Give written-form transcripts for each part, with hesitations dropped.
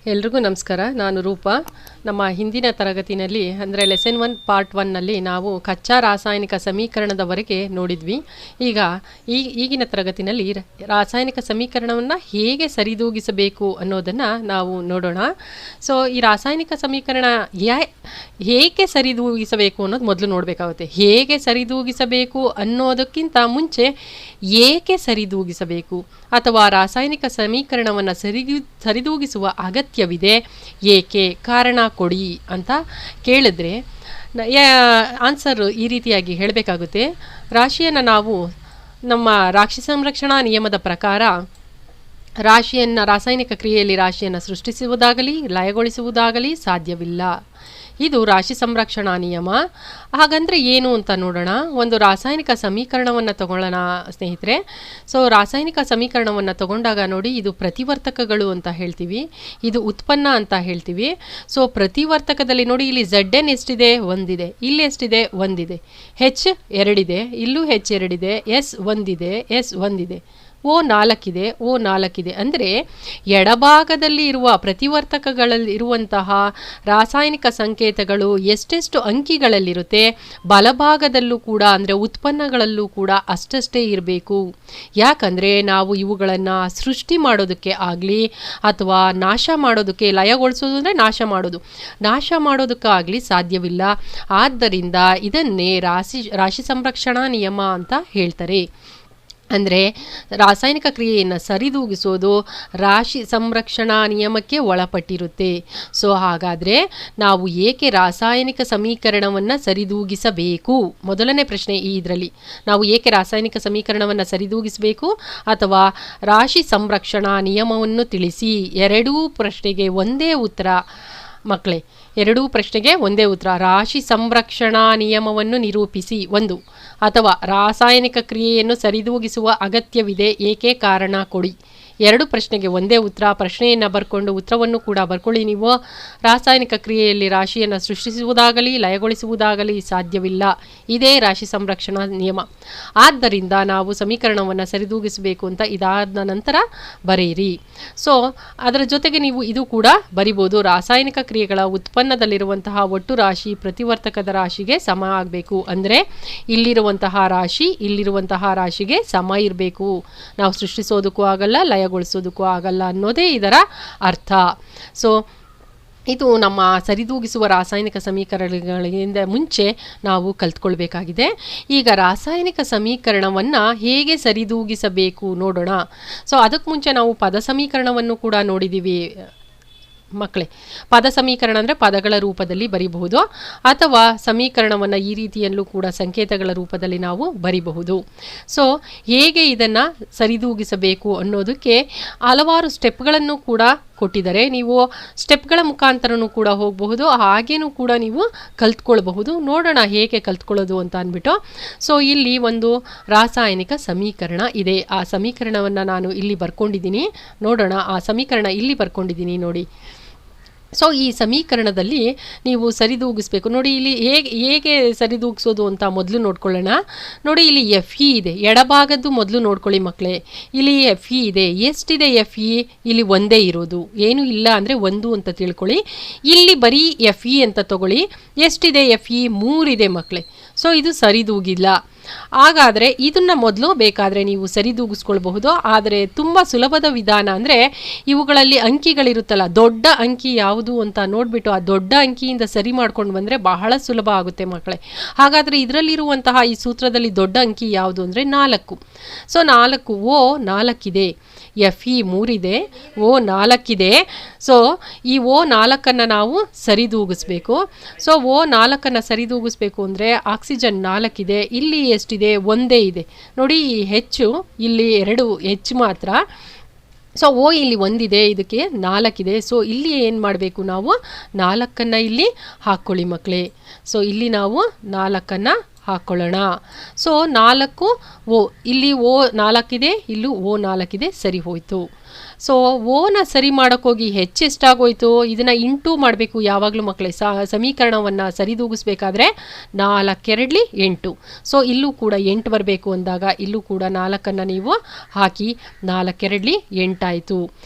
ಎಲ್ರಿಗೂ ನಮಸ್ಕಾರ. ನಾನು ರೂಪಾ. ನಮ್ಮ ಹಿಂದಿನ ತರಗತಿನಲ್ಲಿ ಅಂದರೆ ಲೆಸನ್ 1 ಪಾರ್ಟ್ 1ನಲ್ಲಿ ನಾವು ಕಚ್ಚಾ ರಾಸಾಯನಿಕ ಸಮೀಕರಣದವರೆಗೆ ನೋಡಿದ್ವಿ. ಈಗಿನ ತರಗತಿನಲ್ಲಿ ರಾಸಾಯನಿಕ ಸಮೀಕರಣವನ್ನು ಹೇಗೆ ಸರಿದೂಗಿಸಬೇಕು ಅನ್ನೋದನ್ನು ನಾವು ನೋಡೋಣ. ಸೊ ಈ ರಾಸಾಯನಿಕ ಸಮೀಕರಣ ಹೇಗೆ ಸರಿದೂಗಿಸಬೇಕು ಅನ್ನೋದು ಮೊದಲು ನೋಡಬೇಕಾಗುತ್ತೆ. ಹೇಗೆ ಸರಿದೂಗಿಸಬೇಕು ಅನ್ನೋದಕ್ಕಿಂತ ಮುಂಚೆ ಏಕೆ ಸರಿದೂಗಿಸಬೇಕು ಅಥವಾ ರಾಸಾಯನಿಕ ಸಮೀಕರಣವನ್ನು ಸರಿದೂಗಿಸುವ ಅಗತ್ಯವಿದೆ, ಏಕೆ, ಕಾರಣ ಕೊಡಿ ಅಂತ ಕೇಳಿದ್ರೆ ಆನ್ಸರ್ ಈ ರೀತಿಯಾಗಿ ಹೇಳಬೇಕಾಗುತ್ತೆ. ರಾಶಿಯನ್ನು ನಾವು ನಮ್ಮ ರಾಶಿ ಸಂರಕ್ಷಣಾ ನಿಯಮದ ಪ್ರಕಾರ ರಾಸಾಯನಿಕ ಕ್ರಿಯೆಯಲ್ಲಿ ರಾಶಿಯನ್ನು ಸೃಷ್ಟಿಸುವುದಾಗಲಿ ಲಯಗೊಳಿಸುವುದಾಗಲಿ ಸಾಧ್ಯವಿಲ್ಲ. ಇದು ರಾಶಿ ಸಂರಕ್ಷಣಾ ನಿಯಮ. ಹಾಗಂದರೆ ಏನು ಅಂತ ನೋಡೋಣ. ಒಂದು ರಾಸಾಯನಿಕ ಸಮೀಕರಣವನ್ನು ತಗೊಳ್ಳೋಣ ಸ್ನೇಹಿತರೆ. ಸೊ ರಾಸಾಯನಿಕ ಸಮೀಕರಣವನ್ನು ತಗೊಂಡಾಗ ನೋಡಿ, ಇದು ಪ್ರತಿವರ್ತಕಗಳು ಅಂತ ಹೇಳ್ತೀವಿ, ಇದು ಉತ್ಪನ್ನ ಅಂತ ಹೇಳ್ತೀವಿ. ಸೊ ಪ್ರತಿವರ್ತಕದಲ್ಲಿ ನೋಡಿ, ಇಲ್ಲಿ ZN ಎಷ್ಟಿದೆ? ಒಂದಿದೆ. ಇಲ್ಲಿ ಎಷ್ಟಿದೆ? ಒಂದಿದೆ. H 2 ಇದೆ, ಇಲ್ಲೂ H 2 ಇದೆ, S 1 ಇದೆ, S 1 ಇದೆ, O 4 ಇದೆ, O 4 ಇದೆ. ಅಂದರೆ ಎಡಭಾಗದಲ್ಲಿ ಇರುವ ಪ್ರತಿವರ್ತಕಗಳಲ್ಲಿ ಇರುವಂತಹ ರಾಸಾಯನಿಕ ಸಂಕೇತಗಳು ಎಷ್ಟೆಷ್ಟು ಅಂಕಿಗಳಲ್ಲಿರುತ್ತೆ, ಬಲಭಾಗದಲ್ಲೂ ಕೂಡ ಅಂದರೆ ಉತ್ಪನ್ನಗಳಲ್ಲೂ ಕೂಡ ಅಷ್ಟಷ್ಟೇ ಇರಬೇಕು. ಯಾಕಂದರೆ ನಾವು ಇವುಗಳನ್ನು ಸೃಷ್ಟಿ ಮಾಡೋದಕ್ಕೆ ಆಗಲಿ ಅಥವಾ ನಾಶ ಮಾಡೋದಕ್ಕೆ, ಲಯಗೊಳಿಸೋದು ಅಂದರೆ ನಾಶ ಮಾಡೋದಕ್ಕಾಗಲಿ ಸಾಧ್ಯವಿಲ್ಲ. ಆದ್ದರಿಂದ ಇದನ್ನೇ ರಾಶಿ ಸಂರಕ್ಷಣಾ ನಿಯಮ ಅಂತ ಹೇಳ್ತಾರೆ. ಅಂದರೆ ರಾಸಾಯನಿಕ ಕ್ರಿಯೆಯನ್ನು ಸರಿದೂಗಿಸೋದು ರಾಶಿ ಸಂರಕ್ಷಣಾ ನಿಯಮಕ್ಕೆ ಒಳಪಟ್ಟಿರುತ್ತೆ. ಸೊ ಹಾಗಾದರೆ ನಾವು ಏಕೆ ರಾಸಾಯನಿಕ ಸಮೀಕರಣವನ್ನು ಸರಿದೂಗಿಸಬೇಕು? ಮೊದಲನೇ ಪ್ರಶ್ನೆ ಇದರಲ್ಲಿ, ನಾವು ಏಕೆ ರಾಸಾಯನಿಕ ಸಮೀಕರಣವನ್ನು ಸರಿದೂಗಿಸಬೇಕು ಅಥವಾ ರಾಶಿ ಸಂರಕ್ಷಣಾ ನಿಯಮವನ್ನು ತಿಳಿಸಿ. ಎರಡೂ ಪ್ರಶ್ನೆಗೆ ಒಂದೇ ಉತ್ತರ ಮಕ್ಕಳೇ, ಎರಡೂ ಪ್ರಶ್ನೆಗೆ ಒಂದೇ ಉತ್ತರ. ರಾಶಿ ಸಂರಕ್ಷಣಾ ನಿಯಮವನ್ನು ನಿರೂಪಿಸಿ ಒಂದು, ಅಥವಾ ರಾಸಾಯನಿಕ ಕ್ರಿಯೆಯನ್ನು ಸರಿದೂಗಿಸುವ ಅಗತ್ಯವಿದೆ, ಏಕೆ, ಕಾರಣ ಕೊಡಿ. ಎರಡು ಪ್ರಶ್ನೆಗೆ ಒಂದೇ ಉತ್ತರ. ಪ್ರಶ್ನೆಯನ್ನು ಬರ್ಕೊಂಡು ಉತ್ತರವನ್ನು ಕೂಡ ಬರ್ಕೊಳ್ಳಿ ನೀವು. ರಾಸಾಯನಿಕ ಕ್ರಿಯೆಯಲ್ಲಿ ರಾಶಿಯನ್ನು ಸೃಷ್ಟಿಸುವುದಾಗಲಿ ಲಯಗೊಳಿಸುವುದಾಗಲಿ ಸಾಧ್ಯವಿಲ್ಲ. ಇದೇ ರಾಶಿ ಸಂರಕ್ಷಣಾ ನಿಯಮ. ಆದ್ದರಿಂದ ನಾವು ಸಮೀಕರಣವನ್ನು ಸರಿದೂಗಿಸಬೇಕು ಅಂತ ಇದಾದ ನಂತರ ಬರೆಯಿರಿ. ಸೊ ಅದರ ಜೊತೆಗೆ ನೀವು ಇದು ಕೂಡ ಬರಿಬೋದು. ರಾಸಾಯನಿಕ ಕ್ರಿಯೆಗಳ ಉತ್ಪನ್ನದಲ್ಲಿರುವಂತಹ ಒಟ್ಟು ರಾಶಿ ಪ್ರತಿವರ್ತಕದ ರಾಶಿಗೆ ಸಮ ಆಗಬೇಕು. ಅಂದರೆ ಇಲ್ಲಿರುವಂತಹ ರಾಶಿಗೆ ಸಮ ಇರಬೇಕು. ನಾವು ಸೃಷ್ಟಿಸೋದಕ್ಕೂ ಆಗಲ್ಲ, ಲಯಗೊಳಿಸೋದಕ್ಕೂ ಆಗಲ್ಲ ಅನ್ನೋದೇ ಇದರ ಅರ್ಥ. ಸೊ ಇದು ನಮ್ಮ ಸರಿದೂಗಿಸುವ ರಾಸಾಯನಿಕ ಸಮೀಕರಣಗಳಿಂದ ಮುಂಚೆ ನಾವು ಕಲ್ತ್ಕೊಳ್ಬೇಕಾಗಿದೆ. ಈಗ ರಾಸಾಯನಿಕ ಸಮೀಕರಣವನ್ನು ಹೇಗೆ ಸರಿದೂಗಿಸಬೇಕು ನೋಡೋಣ. ಸೊ ಅದಕ್ಕೆ ಮುಂಚೆ ನಾವು ಪದ ಸಮೀಕರಣವನ್ನು ಕೂಡ ನೋಡಿದ್ದೀವಿ ಮಕ್ಕಳೇ. ಪದ ಸಮೀಕರಣ ಅಂದರೆ ಪದಗಳ ರೂಪದಲ್ಲಿ ಬರಿಬಹುದು, ಅಥವಾ ಸಮೀಕರಣವನ್ನು ಈ ರೀತಿಯಲ್ಲೂ ಕೂಡ ಸಂಕೇತಗಳ ರೂಪದಲ್ಲಿ ನಾವು ಬರಿಬಹುದು. ಸೊ ಹೇಗೆ ಇದನ್ನು ಸರಿದೂಗಿಸಬೇಕು ಅನ್ನೋದಕ್ಕೆ ಹಲವಾರು ಸ್ಟೆಪ್ಗಳನ್ನು ಕೂಡ ಕೊಟ್ಟಿದ್ದಾರೆ. ನೀವು ಸ್ಟೆಪ್ಗಳ ಮುಖಾಂತರನೂ ಕೂಡ ಹೋಗಬಹುದು, ಹಾಗೇನೂ ಕೂಡ ನೀವು ಕಲ್ತ್ಕೊಳ್ಬಹುದು. ನೋಡೋಣ ಹೇಗೆ ಕಲ್ತ್ಕೊಳ್ಳೋದು ಅಂತ ಅಂದ್ಬಿಟ್ಟು. ಸೊ ಇಲ್ಲಿ ಒಂದು ರಾಸಾಯನಿಕ ಸಮೀಕರಣ ಇದೆ. ಆ ಸಮೀಕರಣವನ್ನು ನಾನು ಇಲ್ಲಿ ಬರ್ಕೊಂಡಿದ್ದೀನಿ. ನೋಡೋಣ, ಆ ಸಮೀಕರಣ ಇಲ್ಲಿ ಬರ್ಕೊಂಡಿದ್ದೀನಿ ನೋಡಿ. ಸೊ ಈ ಸಮೀಕರಣದಲ್ಲಿ ನೀವು ಸರಿದೂಗಿಸ್ಬೇಕು. ನೋಡಿ ಇಲ್ಲಿ ಹೇಗೆ ಸರಿದೂಗಿಸೋದು ಅಂತ ಮೊದಲು ನೋಡ್ಕೊಳ್ಳೋಣ. ನೋಡಿ ಇಲ್ಲಿ FE ಇದೆ, ಎಡಭಾಗದ್ದು ಮೊದಲು ನೋಡ್ಕೊಳ್ಳಿ ಮಕ್ಕಳೇ. ಇಲ್ಲಿ FE ಇದೆ. ಎಷ್ಟಿದೆ FE? ಇಲ್ಲಿ ಒಂದೇ ಇರೋದು, ಏನೂ ಇಲ್ಲ ಅಂದರೆ 1 ಅಂತ ತಿಳ್ಕೊಳ್ಳಿ. ಇಲ್ಲಿ ಬರೀ FE ಅಂತ ತಗೊಳ್ಳಿ. ಎಷ್ಟಿದೆ FE? 3 ಇದೆ ಮಕ್ಕಳೇ. ಸೊ ಇದು ಸರಿದೂಗಿಲ್ಲ. ಹಾಗಾದರೆ ಇದನ್ನು ಮೊದಲು ಬೇಕಾದರೆ ನೀವು ಸರಿದೂಗಿಸ್ಕೊಳ್ಬಹುದು. ಆದರೆ ತುಂಬ ಸುಲಭದ ವಿಧಾನ ಅಂದರೆ ಇವುಗಳಲ್ಲಿ ಅಂಕಿಗಳಿರುತ್ತಲ್ಲ, ದೊಡ್ಡ ಅಂಕಿ ಯಾವುದು ಅಂತ ನೋಡಿಬಿಟ್ಟು ಆ ದೊಡ್ಡ ಅಂಕಿಯಿಂದ ಸರಿ ಮಾಡ್ಕೊಂಡು ಬಂದರೆ ಬಹಳ ಸುಲಭ ಆಗುತ್ತೆ ಮಕ್ಕಳೇ. ಹಾಗಾದರೆ ಇದರಲ್ಲಿರುವಂತಹ ಈ ಸೂತ್ರದಲ್ಲಿ ದೊಡ್ಡ ಅಂಕಿ ಯಾವುದು ಅಂದರೆ 4. ಸೊ 4, O 4 ಇದೆ, FE 3 ಇದೆ, O 4 ಇದೆ. ಸೊ ಈ O 4 ನಾವು ಸರಿದೂಗಿಸ್ಬೇಕು. ಸೊ O 4 ಸರಿದೂಗಿಸ್ಬೇಕು ಅಂದರೆ ಆಕ್ಸಿಜನ್ 4 ಇದೆ, ಇಲ್ಲಿ ಎಷ್ಟಿದೆ? ಒಂದೇ ಇದೆ ನೋಡಿ. ಹೆಚ್ಚು ಇಲ್ಲಿ 2 H ಮಾತ್ರ. ಸೊ O ಇಲ್ಲಿ 1 ಇದೆ, ಇದಕ್ಕೆ 4 ಇದೆ. ಸೊ ಇಲ್ಲಿ ಏನು ಮಾಡಬೇಕು ನಾವು? 4 ಇಲ್ಲಿ ಹಾಕ್ಕೊಳ್ಳಿ ಮಕ್ಕಳೇ. ಸೊ ಇಲ್ಲಿ ನಾವು 4 ಹಾಕ್ಕೊಳ್ಳೋಣ. ಸೊ 4 O, ಇಲ್ಲಿ O 4 ಇದೆ, ಇಲ್ಲೂ O 4 ಇದೆ, ಸರಿ ಹೋಯಿತು. ಸೊ ಓನ ಸರಿ ಮಾಡೋಕ್ಕೋಗಿ ಎಷ್ಟಾಗೋಯ್ತು, ಇದನ್ನು ಇಂಟು ಮಾಡಬೇಕು ಯಾವಾಗಲೂ ಮಕ್ಕಳೇ. ಸಮೀಕರಣವನ್ನು ಸರಿದೂಗಿಸ್ಬೇಕಾದ್ರೆ 4 8. ಸೊ ಇಲ್ಲೂ ಕೂಡ 8 ಬರಬೇಕು ಅಂದಾಗ ಇಲ್ಲೂ ಕೂಡ 4 ನೀವು ಹಾಕಿ 4 8 ಆಯಿತು.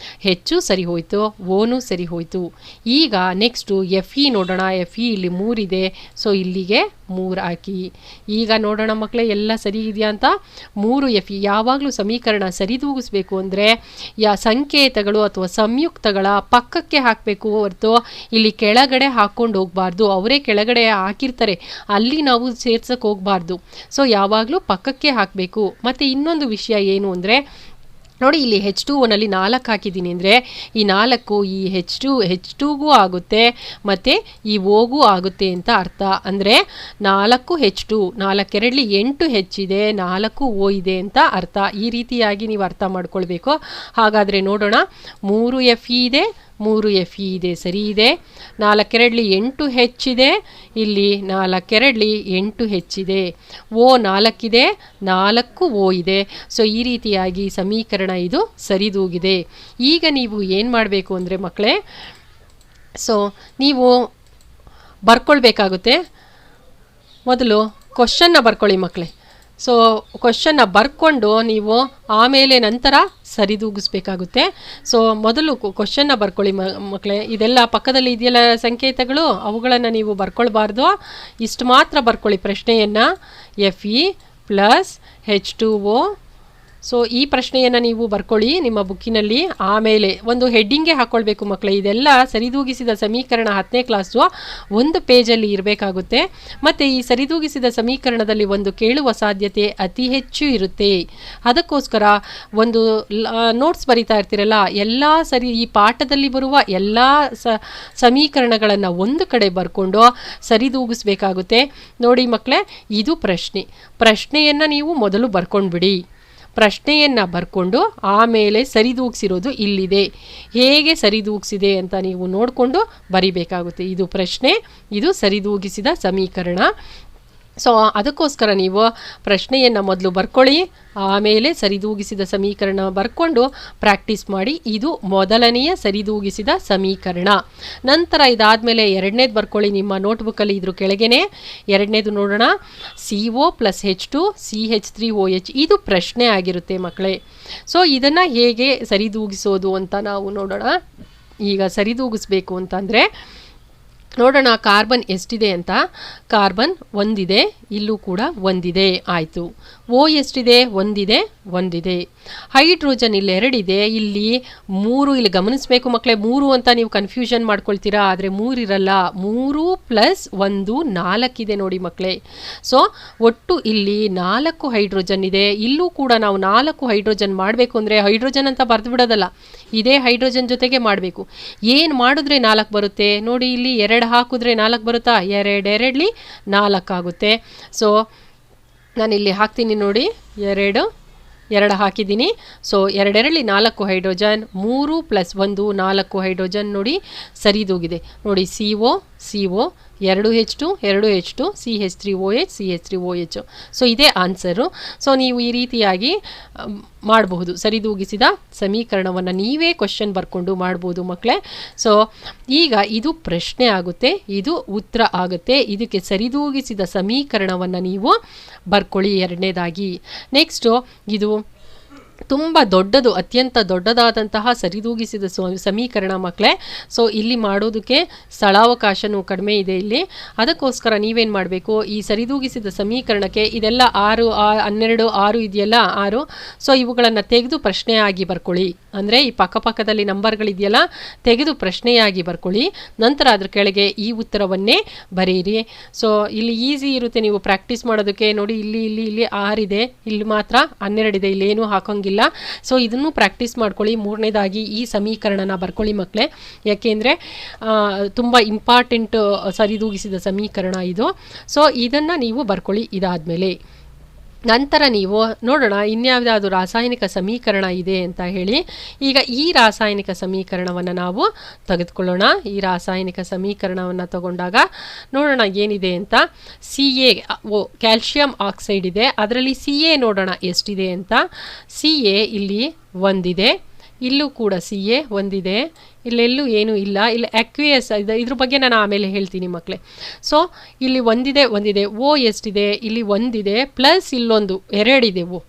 ಹೆಚ್ಚು ಸರಿ ಹೋಯಿತು, ಓನು ಸರಿ ಹೋಯಿತು. ಈಗ ನೆಕ್ಸ್ಟು FE ನೋಡೋಣ. FE ಇಲ್ಲಿ 3 ಇದೆ, ಸೊ ಇಲ್ಲಿಗೆ 3 ಹಾಕಿ. ಈಗ ನೋಡೋಣ ಮಕ್ಕಳೇ ಎಲ್ಲ ಸರಿ ಇದೆಯಾ ಅಂತ. 3 FE ಯಾವಾಗಲೂ ಸಮೀಕರಣ ಸರಿದೂಗಿಸ್ಬೇಕು ಅಂದರೆ ಸಂಕೇತಗಳು ಅಥವಾ ಸಂಯುಕ್ತಗಳ ಪಕ್ಕಕ್ಕೆ ಹಾಕಬೇಕು ಹೊರತು ಇಲ್ಲಿ ಕೆಳಗಡೆ ಹಾಕ್ಕೊಂಡು ಹೋಗಬಾರ್ದು. ಅವರೇ ಕೆಳಗಡೆ ಹಾಕಿರ್ತಾರೆ, ಅಲ್ಲಿ ನಾವು ಸೇರ್ಸಕ್ಕೆ ಹೋಗಬಾರ್ದು. ಸೊ ಯಾವಾಗಲೂ ಪಕ್ಕಕ್ಕೆ ಹಾಕಬೇಕು. ಮತ್ತು ಇನ್ನೊಂದು ವಿಷಯ ಏನು ಅಂದರೆ ನೋಡಿ, ಇಲ್ಲಿ H2ನಲ್ಲಿ 4 ಹಾಕಿದ್ದೀನಿ ಅಂದರೆ ಈ 4 ಈ H2ಗೂ ಆಗುತ್ತೆ ಮತ್ತು ಈ ಓಗೂ ಆಗುತ್ತೆ ಅಂತ ಅರ್ಥ. ಅಂದರೆ 4 H2, 4 2 8 H ಇದೆ, 4 O ಇದೆ ಅಂತ ಅರ್ಥ. ಈ ರೀತಿಯಾಗಿ ನೀವು ಅರ್ಥ ಮಾಡ್ಕೊಳ್ಬೇಕು. ಹಾಗಾದರೆ ನೋಡೋಣ, 3 FE ಇದೆ, 3 FE ಇದೆ, ಸರಿ ಇದೆ. 4 2 8 H ಇದೆ, ಇಲ್ಲಿ 4 2 8 H ಇದೆ. O 4 ಇದೆ, 4 O ಇದೆ. ಸೊ ಈ ರೀತಿಯಾಗಿ ಸಮೀಕರಣ ಇದು ಸರಿದೂಗಿದೆ. ಈಗ ನೀವು ಏನು ಮಾಡಬೇಕು ಅಂದರೆ ಮಕ್ಕಳೇ, ಸೊ ನೀವು ಬರ್ಕೊಳ್ಬೇಕಾಗುತ್ತೆ. ಮೊದಲು ಕ್ವಶನ್ನ ಬರ್ಕೊಳ್ಳಿ ಮಕ್ಕಳೇ. ಸೊ ಕ್ವಶನ್ನ ಬರ್ಕೊಂಡು ನೀವು ಆಮೇಲೆ ನಂತರ ಸರಿದೂಗಿಸ್ಬೇಕಾಗುತ್ತೆ. ಸೊ ಮೊದಲು ಕ್ವಶನ್ನ ಬರ್ಕೊಳ್ಳಿ ಮಕ್ಕಳೇ. ಇದೆಲ್ಲ ಪಕ್ಕದಲ್ಲಿ ಇದೆಯಲ್ಲ ಸಂಕೇತಗಳು, ಅವುಗಳನ್ನು ನೀವು ಬರ್ಕೊಳ್ಬಾರ್ದು. ಇಷ್ಟು ಮಾತ್ರ ಬರ್ಕೊಳ್ಳಿ ಪ್ರಶ್ನೆಯನ್ನು. FE plus H2O. ಸೊ ಈ ಪ್ರಶ್ನೆಯನ್ನು ನೀವು ಬರ್ಕೊಳ್ಳಿ ನಿಮ್ಮ ಬುಕ್ಕಿನಲ್ಲಿ. ಆಮೇಲೆ ಒಂದು ಹೆಡ್ಡಿಂಗೇ ಹಾಕ್ಕೊಳ್ಬೇಕು ಮಕ್ಕಳೇ. ಇದೆಲ್ಲ ಸರಿದೂಗಿಸಿದ ಸಮೀಕರಣ 10ನೇ ಕ್ಲಾಸು ಒಂದು ಪೇಜಲ್ಲಿ ಇರಬೇಕಾಗುತ್ತೆ. ಮತ್ತು ಈ ಸರಿದೂಗಿಸಿದ ಸಮೀಕರಣದಲ್ಲಿ ಒಂದು ಕೇಳುವ ಸಾಧ್ಯತೆ ಅತಿ ಹೆಚ್ಚು ಇರುತ್ತೆ. ಅದಕ್ಕೋಸ್ಕರ ಒಂದು ನೋಟ್ಸ್ ಬರಿತಾ ಇರ್ತೀರಲ್ಲ, ಎಲ್ಲ ಈ ಪಾಠದಲ್ಲಿ ಬರುವ ಎಲ್ಲ ಸಮೀಕರಣಗಳನ್ನು ಒಂದು ಕಡೆ ಬರ್ಕೊಂಡು ಸರಿದೂಗಿಸ್ಬೇಕಾಗುತ್ತೆ. ನೋಡಿ ಮಕ್ಕಳೇ, ಇದು ಪ್ರಶ್ನೆಯನ್ನು ನೀವು ಮೊದಲು ಬರ್ಕೊಂಡ್ಬಿಡಿ. ಪ್ರಶ್ನೆಯನ್ನು ಬರ್ಕೊಂಡು ಆಮೇಲೆ ಸರಿದೂಗಿಸಿರೋದು ಇಲ್ಲಿದೆ, ಹೇಗೆ ಸರಿದೂಗಿಸಿದೆ ಅಂತ ನೀವು ನೋಡಿಕೊಂಡು ಬರಿಬೇಕಾಗುತ್ತೆ. ಇದು ಪ್ರಶ್ನೆ, ಇದು ಸರಿದೂಗಿಸಿದ ಸಮೀಕರಣ. ಸೊ ಅದಕ್ಕೋಸ್ಕರ ನೀವು ಪ್ರಶ್ನೆಯನ್ನು ಮೊದಲು ಬರ್ಕೊಳ್ಳಿ, ಆಮೇಲೆ ಸರಿದೂಗಿಸಿದ ಸಮೀಕರಣ ಬರ್ಕೊಂಡು ಪ್ರಾಕ್ಟೀಸ್ ಮಾಡಿ. ಇದು ಮೊದಲನೆಯ ಸರಿದೂಗಿಸಿದ ಸಮೀಕರಣ. ನಂತರ ಇದಾದಮೇಲೆ ಎರಡನೇದು ಬರ್ಕೊಳ್ಳಿ ನಿಮ್ಮ ನೋಟ್ಬುಕ್ಕಲ್ಲಿ, ಇದ್ರ ಕೆಳಗೇನೆ ಎರಡನೇದು ನೋಡೋಣ. CO plus H2 CH3OH. ಇದು ಪ್ರಶ್ನೆ ಆಗಿರುತ್ತೆ ಮಕ್ಕಳೇ. ಸೊ ಇದನ್ನು ಹೇಗೆ ಸರಿದೂಗಿಸೋದು ಅಂತ ನಾವು ನೋಡೋಣ. ಈಗ ಸರಿದೂಗಿಸ್ಬೇಕು ಅಂತಂದರೆ ನೋಡೋಣ, ಕಾರ್ಬನ್ ಎಷ್ಟಿದೆ ಅಂತ. ಕಾರ್ಬನ್ 1 ಇದೆ, ಇಲ್ಲೂ ಕೂಡ 1 ಇದೆ, ಆಯಿತು. O ಎಷ್ಟಿದೆ? 1 ಇದೆ, 1 ಇದೆ. ಹೈಡ್ರೋಜನ್ ಇಲ್ಲಿ 2 ಇದೆ, ಇಲ್ಲಿ 3. ಇಲ್ಲಿ ಗಮನಿಸಬೇಕು ಮಕ್ಕಳೇ, 3 ಅಂತ ನೀವು ಕನ್ಫ್ಯೂಷನ್ ಮಾಡ್ಕೊಳ್ತೀರಾ, ಆದರೆ 3 ಇರಲ್ಲ. 3 ಪ್ಲಸ್ 1 4 ಇದೆ ನೋಡಿ ಮಕ್ಕಳೇ. ಸೊ ಒಟ್ಟು ಇಲ್ಲಿ 4 ಹೈಡ್ರೋಜನ್ ಇದೆ. ಇಲ್ಲೂ ಕೂಡ ನಾವು 4 ಹೈಡ್ರೋಜನ್ ಮಾಡಬೇಕು ಅಂದರೆ ಹೈಡ್ರೋಜನ್ ಅಂತ ಬರೆದು ಬಿಡೋದಲ್ಲ, ಇದೇ ಹೈಡ್ರೋಜನ್ ಜೊತೆಗೆ ಮಾಡಬೇಕು. ಏನು ಮಾಡಿದ್ರೆ 4 ಬರುತ್ತೆ ನೋಡಿ, ಇಲ್ಲಿ 2 ಹಾಕಿದ್ರೆ 4 ಬರುತ್ತಾ? 2 4 ಆಗುತ್ತೆ. ಸೊ ನಾನಿಲ್ಲಿ ಹಾಕ್ತೀನಿ ನೋಡಿ, 2 ಹಾಕಿದ್ದೀನಿ. ಸೊ 2 4 ಹೈಡ್ರೋಜನ್, 3 ಪ್ಲಸ್ 1 4 ಹೈಡ್ರೋಜನ್ ನೋಡಿ ಸರಿದೂಗಿದೆ. ನೋಡಿ CO 2 H2 CH3OH. ಸೊ ಇದೇ ಆನ್ಸರು. ಸೊ ನೀವು ಈ ರೀತಿಯಾಗಿ ಮಾಡಬಹುದು, ಸರಿದೂಗಿಸಿದ ಸಮೀಕರಣವನ್ನು ನೀವೇ ಕ್ವಶನ್ ಬರ್ಕೊಂಡು ಮಾಡ್ಬೋದು ಮಕ್ಕಳೇ. ಸೊ ಈಗ ಇದು ಪ್ರಶ್ನೆ ಆಗುತ್ತೆ, ಇದು ಉತ್ತರ ಆಗುತ್ತೆ. ಇದಕ್ಕೆ ಸರಿದೂಗಿಸಿದ ಸಮೀಕರಣವನ್ನು ನೀವು ಬರ್ಕೊಳ್ಳಿ ಎರಡನೇದಾಗಿ. ನೆಕ್ಸ್ಟು ಇದು ತುಂಬ ದೊಡ್ಡದು, ಅತ್ಯಂತ ದೊಡ್ಡದಾದಂತಹ ಸರಿದೂಗಿಸಿದ ಸಮೀಕರಣ ಮಕ್ಕಳೇ. ಸೊ ಇಲ್ಲಿ ಮಾಡೋದಕ್ಕೆ ಸ್ಥಳಾವಕಾಶನೂ ಕಡಿಮೆ ಇದೆ ಇಲ್ಲಿ. ಅದಕ್ಕೋಸ್ಕರ ನೀವೇನು ಮಾಡಬೇಕು, ಈ ಸರಿದೂಗಿಸಿದ ಸಮೀಕರಣಕ್ಕೆ ಇದೆಲ್ಲ 6 12 6 ಇದೆಯಲ್ಲ 6. ಸೊ ಇವುಗಳನ್ನು ತೆಗೆದು ಪ್ರಶ್ನೆಯಾಗಿ ಬರ್ಕೊಳ್ಳಿ. ಅಂದರೆ ಈ ಪಕ್ಕಪಕ್ಕದಲ್ಲಿ ನಂಬರ್ಗಳಿದೆಯಲ್ಲ, ತೆಗೆದು ಪ್ರಶ್ನೆಯಾಗಿ ಬರ್ಕೊಳ್ಳಿ. ನಂತರ ಅದ್ರ ಕೆಳಗೆ ಈ ಉತ್ತರವನ್ನೇ ಬರೆಯಿರಿ. ಸೊ ಇಲ್ಲಿ ಈಸಿ ಇರುತ್ತೆ ನೀವು ಪ್ರಾಕ್ಟೀಸ್ ಮಾಡೋದಕ್ಕೆ. ನೋಡಿ ಇಲ್ಲಿ 6 ಇದೆ, ಇಲ್ಲಿ ಮಾತ್ರ 12 ಇದೆ, ಇಲ್ಲೇನು ಹಾಕೋಂಗಿಲ್ಲ. ಸೊ ಇದನ್ನು ಪ್ರಾಕ್ಟೀಸ್ ಮಾಡ್ಕೊಳ್ಳಿ. ಮೂರನೇದಾಗಿ ಈ ಸಮೀಕರಣನ ಬರ್ಕೊಳ್ಳಿ ಮಕ್ಕಳೇ, ಯಾಕೆಂದರೆ ತುಂಬ ಇಂಪಾರ್ಟೆಂಟ್ ಸರಿದೂಗಿಸಿದ ಸಮೀಕರಣ ಇದು. ಸೊ ಇದನ್ನು ನೀವು ಬರ್ಕೊಳ್ಳಿ. ಇದಾದಮೇಲೆ ನಂತರ ನೀವು ನೋಡೋಣ ಇನ್ಯಾವುದಾದ್ರು ರಾಸಾಯನಿಕ ಸಮೀಕರಣ ಇದೆ ಅಂತ ಹೇಳಿ. ಈಗ ಈ ರಾಸಾಯನಿಕ ಸಮೀಕರಣವನ್ನು ನಾವು ತೆಗೆದುಕೊಳ್ಳೋಣ. ಈ ರಾಸಾಯನಿಕ ಸಮೀಕರಣವನ್ನು ತಗೊಂಡಾಗ ನೋಡೋಣ ಏನಿದೆ ಅಂತ. CaO ಕ್ಯಾಲ್ಶಿಯಂ ಆಕ್ಸೈಡ್ ಇದೆ, ಅದರಲ್ಲಿ Ca ನೋಡೋಣ ಎಷ್ಟಿದೆ ಅಂತ. Ca ಇಲ್ಲಿ 1 ಇದೆ, ಇಲ್ಲೂ ಕೂಡ ಸಿ ಎ ಒಂದಿದೆ, ಇಲ್ಲೆಲ್ಲೂ ಏನೂ ಇಲ್ಲ. ಇಲ್ಲಿ ಅಕ್ವಿಯಸ್ ಇದ್ರ ಬಗ್ಗೆ ನಾನು ಆಮೇಲೆ ಹೇಳ್ತೀನಿ ಮಕ್ಕಳೇ. ಸೊ ಇಲ್ಲಿ ಒಂದಿದೆ ಓ ಎಷ್ಟಿದೆ, ಇಲ್ಲಿ ಒಂದಿದೆ ಪ್ಲಸ್ ಇಲ್ಲೊಂದು ಎರಡಿದೆ ಓ.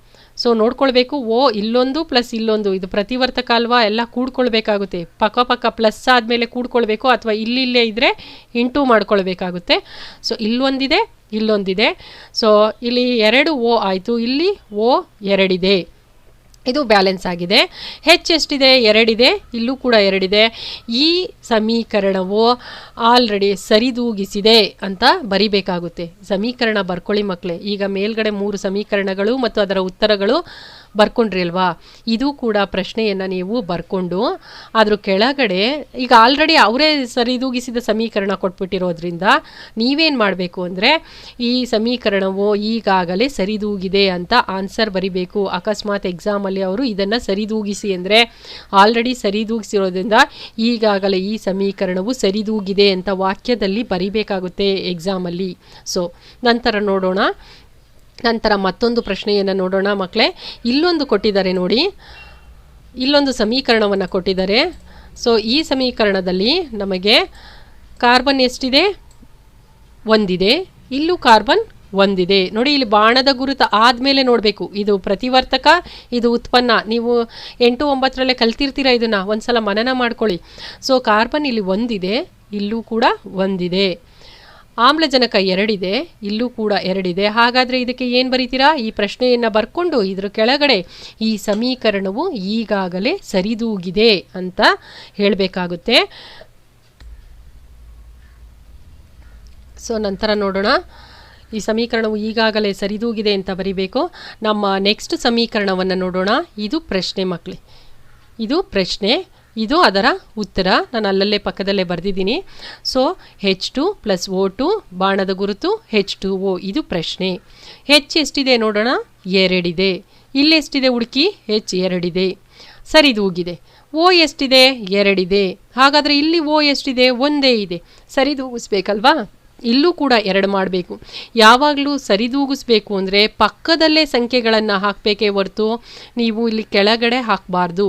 ಸೊ ನೋಡ್ಕೊಳ್ಬೇಕು, ಓ ಇಲ್ಲೊಂದು ಪ್ಲಸ್ ಇಲ್ಲೊಂದು, ಇದು ಪ್ರತಿವರ್ತಕ ಅಲ್ವಾ, ಎಲ್ಲ ಕೂಡ್ಕೊಳ್ಬೇಕಾಗುತ್ತೆ. ಪಕ್ಕ ಪ್ಲಸ್ ಆದಮೇಲೆ ಕೂಡ್ಕೊಳ್ಬೇಕು, ಅಥವಾ ಇಲ್ಲೇ ಇದ್ದರೆ ಇಂಟು ಮಾಡ್ಕೊಳ್ಬೇಕಾಗುತ್ತೆ. ಸೊ ಇಲ್ಲೊಂದಿದೆ. ಸೊ ಇಲ್ಲಿ 2 ಓ ಆಯಿತು, ಇಲ್ಲಿ ಓ 2 ಇದು ಬ್ಯಾಲೆನ್ಸ್ ಆಗಿದೆ. ಹೆಚ್ಚು ಎಷ್ಟಿದೆ, 2 ಇಲ್ಲೂ ಕೂಡ 2 ಈ ಸಮೀಕರಣವು ಆಲ್ರೆಡಿ ಸರಿದೂಗಿಸಿದೆ ಅಂತ ಬರಿಬೇಕಾಗುತ್ತೆ. ಸಮೀಕರಣ ಬರ್ಕೊಳ್ಳಿ ಮಕ್ಕಳೇ. ಈಗ ಮೇಲ್ಗಡೆ 3 ಸಮೀಕರಣಗಳು ಮತ್ತು ಅದರ ಉತ್ತರಗಳು ಬರ್ಕೊಂಡ್ರಿ ಅಲ್ವಾ. ಇದು ಕೂಡ ಪ್ರಶ್ನೆಯನ್ನು ನೀವು ಬರ್ಕೊಂಡು ಅದ್ರ ಕೆಳಗಡೆ ಈಗ ಆಲ್ರೆಡಿ ಅವರೇ ಸರಿದೂಗಿಸಿದ ಸಮೀಕರಣ ಕೊಟ್ಬಿಟ್ಟಿರೋದ್ರಿಂದ ನೀವೇನು ಮಾಡಬೇಕು ಅಂದರೆ ಈ ಸಮೀಕರಣವು ಈಗಾಗಲೇ ಸರಿದೂಗಿದೆ ಅಂತ ಆನ್ಸರ್ ಬರಿಬೇಕು. ಅಕಸ್ಮಾತ್ ಎಕ್ಸಾಮಲ್ಲಿ ಅವರು ಇದನ್ನು ಸರಿದೂಗಿಸಿ ಅಂದರೆ ಆಲ್ರೆಡಿ ಸರಿದೂಗಿಸಿರೋದ್ರಿಂದ ಈಗಾಗಲೇ ಈ ಸಮೀಕರಣವು ಸರಿದೂಗಿದೆ ಅಂತ ವಾಕ್ಯದಲ್ಲಿ ಬರಿಬೇಕಾಗುತ್ತೆ ಎಕ್ಸಾಮಲ್ಲಿ. ಸೊ ನಂತರ ಮತ್ತೊಂದು ಪ್ರಶ್ನೆಯನ್ನು ನೋಡೋಣ ಮಕ್ಕಳೇ. ಇಲ್ಲೊಂದು ಕೊಟ್ಟಿದ್ದಾರೆ ನೋಡಿ, ಇಲ್ಲೊಂದು ಸಮೀಕರಣವನ್ನು ಕೊಟ್ಟಿದ್ದಾರೆ. ಸೊ ಈ ಸಮೀಕರಣದಲ್ಲಿ ನಮಗೆ ಕಾರ್ಬನ್ ಎಷ್ಟಿದೆ, ಒಂದಿದೆ, ಇಲ್ಲೂ ಕಾರ್ಬನ್ ಒಂದಿದೆ. ನೋಡಿ ಇಲ್ಲಿ ಬಾಣದ ಗುರುತು ಆದಮೇಲೆ ನೋಡಬೇಕು, ಇದು ಪ್ರತಿವರ್ತಕ, ಇದು ಉತ್ಪನ್ನ. ನೀವು 8, 9ರಲ್ಲೇ ಕಲ್ತಿರ್ತೀರ, ಇದನ್ನು ಒಂದ್ಸಲ ಮನನ ಮಾಡ್ಕೊಳ್ಳಿ. ಸೊ ಕಾರ್ಬನ್ ಇಲ್ಲಿ ಒಂದಿದೆ, ಇಲ್ಲೂ ಕೂಡ ಒಂದಿದೆ. ಆಮ್ಲಜನಕ 2 ಇಲ್ಲೂ ಕೂಡ 2. ಹಾಗಾದರೆ ಇದಕ್ಕೆ ಏನು ಬರೀತೀರಾ, ಈ ಪ್ರಶ್ನೆಯನ್ನು ಬರ್ಕೊಂಡು ಇದ್ರ ಕೆಳಗಡೆ ಈ ಸಮೀಕರಣವು ಈಗಾಗಲೇ ಸರಿದೂಗಿದೆ ಅಂತ ಹೇಳಬೇಕಾಗುತ್ತೆ. ಸೊ ನಂತರ ನೋಡೋಣ, ಈ ಸಮೀಕರಣವು ಈಗಾಗಲೇ ಸರಿದೂಗಿದೆ ಅಂತ ಬರಿಬೇಕು. ನಮ್ಮ ನೆಕ್ಸ್ಟ್ ಸಮೀಕರಣವನ್ನು ನೋಡೋಣ. ಇದು ಪ್ರಶ್ನೆ ಮಕ್ಕಳೇ, ಇದು ಪ್ರಶ್ನೆ, ಇದು ಅದರ ಉತ್ತರ. ನಾನು ಅಲ್ಲಲ್ಲೇ ಪಕ್ಕದಲ್ಲೇ ಬರೆದಿದ್ದೀನಿ. ಸೊ H2 + O2 ಬಾಣದ ಗುರುತು H2O, ಇದು ಪ್ರಶ್ನೆ. H ಎಷ್ಟಿದೆ ನೋಡೋಣ, 2. ಇಲ್ಲೆಷ್ಟಿದೆ ಹುಡುಕಿ, H 2 ಸರಿದೂಗಿದೆ. O ಎಷ್ಟಿದೆ, 2. ಹಾಗಾದರೆ ಇಲ್ಲಿ O ಎಷ್ಟಿದೆ, ಒಂದೇ ಇದೆ, ಸರಿದೂಗಿಸ್ಬೇಕಲ್ವಾ. ಇಲ್ಲೂ ಕೂಡ 2 ಮಾಡಬೇಕು. ಯಾವಾಗಲೂ ಸರಿದೂಗಿಸ್ಬೇಕು ಅಂದರೆ ಪಕ್ಕದಲ್ಲೇ ಸಂಖ್ಯೆಗಳನ್ನು ಹಾಕಬೇಕೇ ಹೊರತು ನೀವು ಇಲ್ಲಿ ಕೆಳಗಡೆ ಹಾಕಬಾರ್ದು.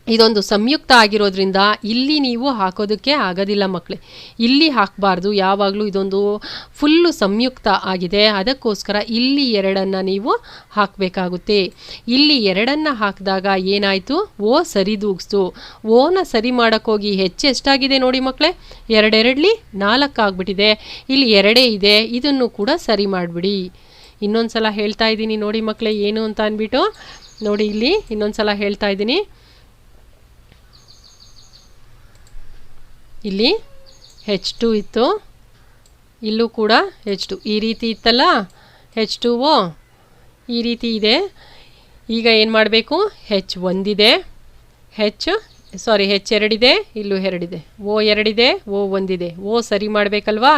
ಇದೊಂದು ಸಂಯುಕ್ತ ಆಗಿರೋದ್ರಿಂದ ಇಲ್ಲಿ ನೀವು ಹಾಕೋದಕ್ಕೆ ಆಗೋದಿಲ್ಲ ಮಕ್ಕಳೇ, ಇಲ್ಲಿ ಹಾಕಬಾರ್ದು. ಯಾವಾಗಲೂ ಇದೊಂದು ಫುಲ್ಲು ಸಂಯುಕ್ತ ಆಗಿದೆ, ಅದಕ್ಕೋಸ್ಕರ ಇಲ್ಲಿ 2 ನೀವು ಹಾಕಬೇಕಾಗುತ್ತೆ. ಇಲ್ಲಿ 2 ಹಾಕಿದಾಗ ಏನಾಯಿತು, ಓ ಸರಿದೂಗಿಸ್ತು. ಓನ ಸರಿ ಮಾಡೋಕ್ಕೋಗಿ ಹೆಚ್ಚು ಎಷ್ಟಾಗಿದೆ ನೋಡಿ ಮಕ್ಕಳೇ, 2 4 ಆಗಿಬಿಟ್ಟಿದೆ. ಇಲ್ಲಿ 2 ಇದೆ, ಇದನ್ನು ಕೂಡ ಸರಿ ಮಾಡಿಬಿಡಿ. ಇನ್ನೊಂದು ಸಲ ಹೇಳ್ತಾ ಇದ್ದೀನಿ ನೋಡಿ ಮಕ್ಕಳೇ, ಏನು ಅಂತ ಅಂದ್ಬಿಟ್ಟು ನೋಡಿ. ಇಲ್ಲಿ ಇನ್ನೊಂದು ಸಲ ಹೇಳ್ತಾ ಇದ್ದೀನಿ. ಇಲ್ಲಿ H2 ಇತ್ತು, ಇಲ್ಲೂ ಕೂಡ H2 ಈ ರೀತಿ ಇತ್ತಲ್ಲ, H2O ಈ ರೀತಿ ಇದೆ. ಈಗ ಏನು ಮಾಡಬೇಕು, H ಒಂದಿದೆ, H 2 ಇಲ್ಲೂ 2, O 2, O ಒಂದಿದೆ. O ಸರಿ ಮಾಡಬೇಕಲ್ವಾ.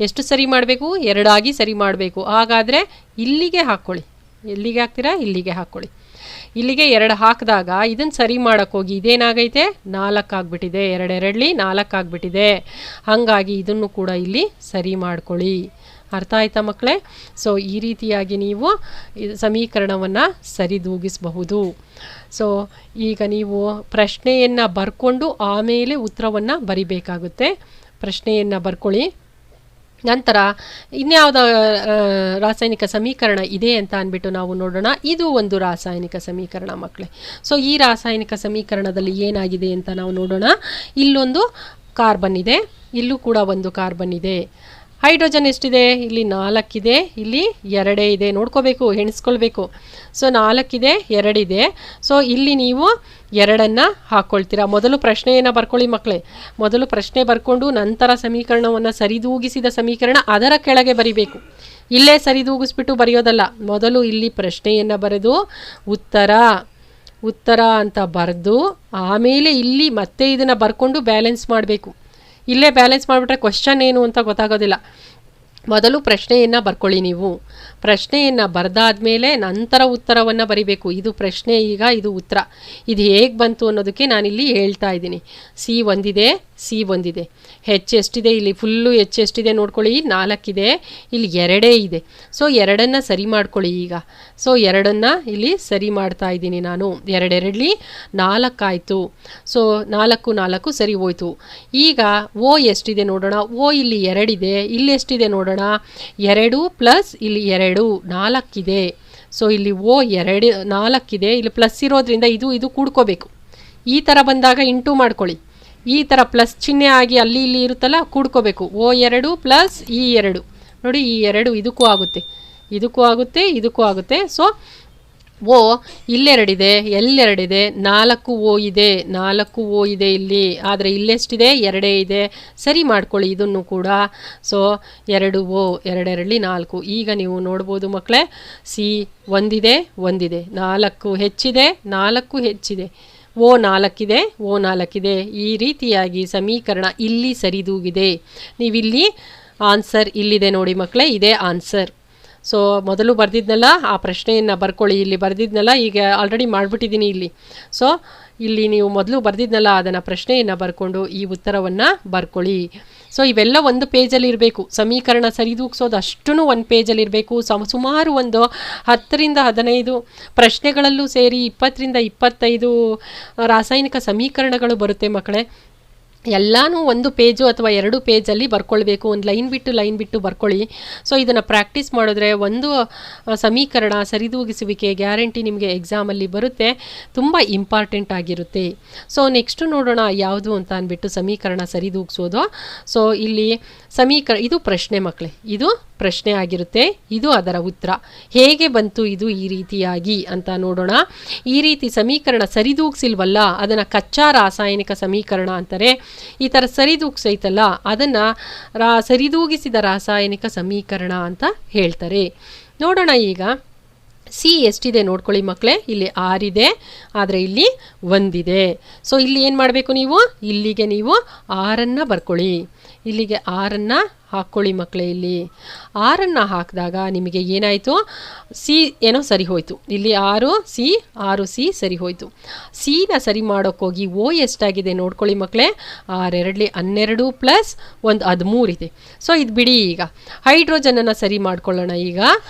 ಎಷ್ಟು ಸರಿ ಮಾಡಬೇಕು, 2 ಆಗಿ ಸರಿ ಮಾಡಬೇಕು. ಹಾಗಾದರೆ ಇಲ್ಲಿಗೆ ಹಾಕ್ಕೊಳ್ಳಿ, ಎಲ್ಲಿಗೆ ಹಾಕ್ತೀರಾ, ಇಲ್ಲಿಗೆ ಹಾಕ್ಕೊಳ್ಳಿ. ಇಲ್ಲಿಗೆ 2 ಹಾಕಿದಾಗ ಇದನ್ನು ಸರಿ ಮಾಡೋಕ್ಕೋಗಿ ಇದೇನಾಗೈತೆ, 4 ಆಗಿಬಿಟ್ಟಿದೆ. 2 4 ಆಗಿಬಿಟ್ಟಿದೆ. ಹಾಗಾಗಿ ಇದನ್ನು ಕೂಡ ಇಲ್ಲಿ ಸರಿ ಮಾಡ್ಕೊಳ್ಳಿ. ಅರ್ಥ ಆಯ್ತಾ ಮಕ್ಕಳೇ. ಸೊ ಈ ರೀತಿಯಾಗಿ ನೀವು ಸಮೀಕರಣವನ್ನು ಸರಿದೂಗಿಸಬಹುದು. ಸೊ ಈಗ ನೀವು ಪ್ರಶ್ನೆಯನ್ನು ಬರ್ಕೊಂಡು ಆಮೇಲೆ ಉತ್ತರವನ್ನು ಬರಿಬೇಕಾಗುತ್ತೆ. ಪ್ರಶ್ನೆಯನ್ನು ಬರ್ಕೊಳ್ಳಿ. ನಂತರ ಇನ್ಯಾವುದ ರಾಸಾಯನಿಕ ಸಮೀಕರಣ ಇದೆ ಅಂತ ಅಂದ್ಬಿಟ್ಟು ನಾವು ನೋಡೋಣ. ಇದು ಒಂದು ರಾಸಾಯನಿಕ ಸಮೀಕರಣ ಮಕ್ಕಳೇ. ಸೊ ಈ ರಾಸಾಯನಿಕ ಸಮೀಕರಣದಲ್ಲಿ ಏನಾಗಿದೆ ಅಂತ ನಾವು ನೋಡೋಣ. ಇಲ್ಲೊಂದು ಕಾರ್ಬನ್ ಇದೆ, ಇಲ್ಲೂ ಕೂಡ ಒಂದು ಕಾರ್ಬನ್ ಇದೆ. ಹೈಡ್ರೋಜನ್ ಎಷ್ಟಿದೆ, ಇಲ್ಲಿ 4 ಇದೆ, ಇಲ್ಲಿ 2 ಇದೆ. ನೋಡ್ಕೋಬೇಕು, ಎಣಿಸ್ಕೊಳ್ಬೇಕು. ಸೊ 4 ಇದೆ, 2 ಇದೆ. ಸೊ ಇಲ್ಲಿ ನೀವು 2 ಹಾಕ್ಕೊಳ್ತೀರಾ. ಮೊದಲು ಪ್ರಶ್ನೆಯನ್ನು ಬರ್ಕೊಳ್ಳಿ ಮಕ್ಕಳೇ. ಮೊದಲು ಪ್ರಶ್ನೆ ಬರ್ಕೊಂಡು ನಂತರ ಸಮೀಕರಣವನ್ನು ಸರಿದೂಗಿಸಿದ ಸಮೀಕರಣ ಅದರ ಕೆಳಗೆ ಬರಿಬೇಕು. ಇಲ್ಲೇ ಸರಿದೂಗಿಸ್ಬಿಟ್ಟು ಬರೆಯೋದಲ್ಲ. ಮೊದಲು ಇಲ್ಲಿ ಪ್ರಶ್ನೆಯನ್ನು ಬರೆದು ಉತ್ತರ ಅಂತ ಬರೆದು ಆಮೇಲೆ ಇಲ್ಲಿ ಮತ್ತೆ ಇದನ್ನು ಬರ್ಕೊಂಡು ಬ್ಯಾಲೆನ್ಸ್ ಮಾಡಬೇಕು. ಇಲ್ಲೇ ಬ್ಯಾಲೆನ್ಸ್ ಮಾಡಿಬಿಟ್ರೆ ಕ್ವಶನ್ ಏನು ಅಂತ ಗೊತ್ತಾಗೋದಿಲ್ಲ. ಮೊದಲು ಪ್ರಶ್ನೆಯನ್ನು ಬರ್ಕೊಳ್ಳಿ. ನೀವು ಪ್ರಶ್ನೆಯನ್ನು ಬರೆದಾದ್ಮೇಲೆ ನಂತರ ಉತ್ತರವನ್ನು ಬರಿಬೇಕು. ಇದು ಪ್ರಶ್ನೆ, ಈಗ ಇದು ಉತ್ತರ. ಇದು ಹೇಗೆ ಬಂತು ಅನ್ನೋದಕ್ಕೆ ನಾನಿಲ್ಲಿ ಹೇಳ್ತಾ ಇದ್ದೀನಿ. C ಒಂದಿದೆ, ಸಿ ಬಂದಿದೆ. ಹೆಚ್ ಎಷ್ಟಿದೆ ಇಲ್ಲಿ, ಫುಲ್ಲು ಹೆಚ್ ಎಷ್ಟಿದೆ ನೋಡ್ಕೊಳ್ಳಿ, 4 ಇದೆ, ಇಲ್ಲಿ 2 ಇದೆ. ಸೊ 2 ಸರಿ ಮಾಡ್ಕೊಳ್ಳಿ ಈಗ. ಸೊ 2 ಇಲ್ಲಿ ಸರಿ ಮಾಡ್ತಾ ಇದ್ದೀನಿ ನಾನು. 2 4 ಆಯಿತು. ಸೊ 4 4 ಸರಿ ಹೋಯ್ತು. ಈಗ ಓ ಎಷ್ಟಿದೆ ನೋಡೋಣ. ಓ ಇಲ್ಲಿ 2 ಇದೆ, ಇಲ್ಲಿ ಎಷ್ಟಿದೆ ನೋಡೋಣ. 2 ಪ್ಲಸ್ ಇಲ್ಲಿ 2 4 ಇದೆ. ಸೊ ಇಲ್ಲಿ ಓ 2 4 ಇದೆ, ಇಲ್ಲಿ ಪ್ಲಸ್ ಇರೋದ್ರಿಂದ ಇದು ಕೂಡ್ಕೋಬೇಕು. ಈ ಥರ ಬಂದಾಗ ಇಂಟು ಮಾಡ್ಕೊಳ್ಳಿ. ಈ ಥರ ಪ್ಲಸ್ ಚಿಹ್ನೆ ಆಗಿ ಅಲ್ಲಿ ಇಲ್ಲಿ ಇರುತ್ತಲ್ಲ, ಕೂಡ್ಕೋಬೇಕು. ಓ 2 ಪ್ಲಸ್ ಈ 2 ನೋಡಿ, ಈ 2 ಇದಕ್ಕೂ ಆಗುತ್ತೆ, ಇದಕ್ಕೂ ಆಗುತ್ತೆ, ಇದಕ್ಕೂ ಆಗುತ್ತೆ. ಸೊ ಓ ಇಲ್ಲೆರಡಿದೆ, ಎಲ್ಲೆರಡಿದೆ, 4 ಓ ಇದೆ, 4 ಓ ಇದೆ ಇಲ್ಲಿ. ಆದರೆ ಇಲ್ಲೆಷ್ಟಿದೆ, 2 ಇದೆ. ಸರಿ ಮಾಡ್ಕೊಳ್ಳಿ ಇದನ್ನು ಕೂಡ. ಸೊ 2 ಓ 2 4. ಈಗ ನೀವು ನೋಡ್ಬೋದು ಮಕ್ಕಳೇ, ಸಿ ಒಂದಿದೆ, 4 ಹೆಚ್ಚಿದೆ, 4 ಹೆಚ್ಚಿದೆ, ಓ 4 ಇದೆ, ಓ 4 ಇದೆ. ಈ ರೀತಿಯಾಗಿ ಸಮೀಕರಣ ಇಲ್ಲಿ ಸರಿದೂಗಿದೆ. ನೀವಿಲ್ಲಿ ಆನ್ಸರ್ ಇಲ್ಲಿದೆ ನೋಡಿ ಮಕ್ಕಳೇ, ಇದೇ ಆನ್ಸರ್. ಸೊ ಮೊದಲು ಬರೆದಿದ್ನಲ್ಲ ಆ ಪ್ರಶ್ನೆಯನ್ನು ಬರ್ಕೊಳ್ಳಿ. ಇಲ್ಲಿ ಬರೆದಿದ್ನಲ್ಲ, ಈಗ ಆಲ್ರೆಡಿ ಮಾಡಿಬಿಟ್ಟಿದ್ದೀನಿ ಇಲ್ಲಿ. ಸೊ ಇಲ್ಲಿ ನೀವು ಮೊದಲು ಬರೆದಿದ್ನಲ್ಲ ಅದನ್ನು ಪ್ರಶ್ನೆಯನ್ನು ಬರ್ಕೊಂಡು ಈ ಉತ್ತರವನ್ನು ಬರ್ಕೊಳ್ಳಿ. ಸೊ ಇವೆಲ್ಲ ಒಂದು ಪೇಜಲ್ಲಿ ಇರಬೇಕು. ಸಮೀಕರಣ ಸರಿದೂಗಿಸೋದು ಅಷ್ಟೂ ಒಂದು ಪೇಜಲ್ಲಿ ಇರಬೇಕು. ಸುಮಾರು ಒಂದು 10 ರಿಂದ 15 ಪ್ರಶ್ನೆಗಳಲ್ಲೂ ಸೇರಿ 20 ರಿಂದ 25 ರಾಸಾಯನಿಕ ಸಮೀಕರಣಗಳು ಬರುತ್ತೆ ಮಕ್ಕಳೇ. ಎಲ್ಲನೂ 1 ಪೇಜು ಅಥವಾ 2 ಪೇಜಲ್ಲಿ ಬರ್ಕೊಳ್ಬೇಕು. ಒಂದು ಲೈನ್ ಬಿಟ್ಟು ಬರ್ಕೊಳ್ಳಿ. ಸೊ ಇದನ್ನು ಪ್ರಾಕ್ಟೀಸ್ ಮಾಡಿದ್ರೆ ಒಂದು ಸಮೀಕರಣ ಸರಿದೂಗಿಸುವಿಕೆ ಗ್ಯಾರಂಟಿ ನಿಮಗೆ ಎಕ್ಸಾಮಲ್ಲಿ ಬರುತ್ತೆ. ತುಂಬ ಇಂಪಾರ್ಟೆಂಟ್ ಆಗಿರುತ್ತೆ. ಸೊ ನೆಕ್ಸ್ಟು ನೋಡೋಣ ಯಾವುದು ಅಂತ ಅಂದ್ಬಿಟ್ಟು ಸಮೀಕರಣ ಸರಿದೂಗಿಸೋದು. ಸೊ ಇಲ್ಲಿ ಇದು ಪ್ರಶ್ನೆ ಮಕ್ಕಳೇ, ಇದು ಪ್ರಶ್ನೆ ಆಗಿರುತ್ತೆ, ಇದು ಅದರ ಉತ್ತರ. ಹೇಗೆ ಬಂತು ಇದು ಈ ರೀತಿಯಾಗಿ ಅಂತ ನೋಡೋಣ. ಈ ರೀತಿ ಸಮೀಕರಣ ಸರಿದೂಗಿಸಿಲ್ವಲ್ಲ, ಅದನ್ನು ಕಚ್ಚಾ ರಾಸಾಯನಿಕ ಸಮೀಕರಣ ಅಂತಾರೆ. ಈ ಥರ ಸರಿದೂಗಿಸೈತಲ್ಲ ಅದನ್ನು ಸರಿದೂಗಿಸಿದ ರಾಸಾಯನಿಕ ಸಮೀಕರಣ ಅಂತ ಹೇಳ್ತಾರೆ. ನೋಡೋಣ ಈಗ ಸಿ ಎಷ್ಟಿದೆ ನೋಡ್ಕೊಳ್ಳಿ ಮಕ್ಕಳೇ. ಇಲ್ಲಿ 6 ಇದೆ, ಆದರೆ ಇಲ್ಲಿ 1 ಇದೆ. ಸೊ ಇಲ್ಲಿ ಏನು ಮಾಡಬೇಕು ನೀವು, ಇಲ್ಲಿಗೆ ನೀವು 6 ಬರ್ಕೊಳ್ಳಿ. ಇಲ್ಲಿಗೆ 6 ಹಾಕ್ಕೊಳ್ಳಿ ಮಕ್ಕಳೇ. ಇಲ್ಲಿ 6 ಹಾಕಿದಾಗ ನಿಮಗೆ ಏನಾಯಿತು, ಸಿ ಏನೋ ಸರಿ ಹೋಯಿತು. ಇಲ್ಲಿ 6 ಸಿ ಸರಿ ಹೋಯಿತು. ಸಿನ ಸರಿ ಮಾಡೋಕ್ಕೋಗಿ ಓ ಎಷ್ಟಾಗಿದೆ ನೋಡ್ಕೊಳ್ಳಿ ಮಕ್ಕಳೇ. 6 2 12 ಪ್ಲಸ್ 1 13 ಇದೆ. ಸೊ ಇದು ಬಿಡಿ. ಈಗ ಹೈಡ್ರೋಜನನ್ನು ಸರಿ ಮಾಡ್ಕೊಳ್ಳೋಣ. ಈಗ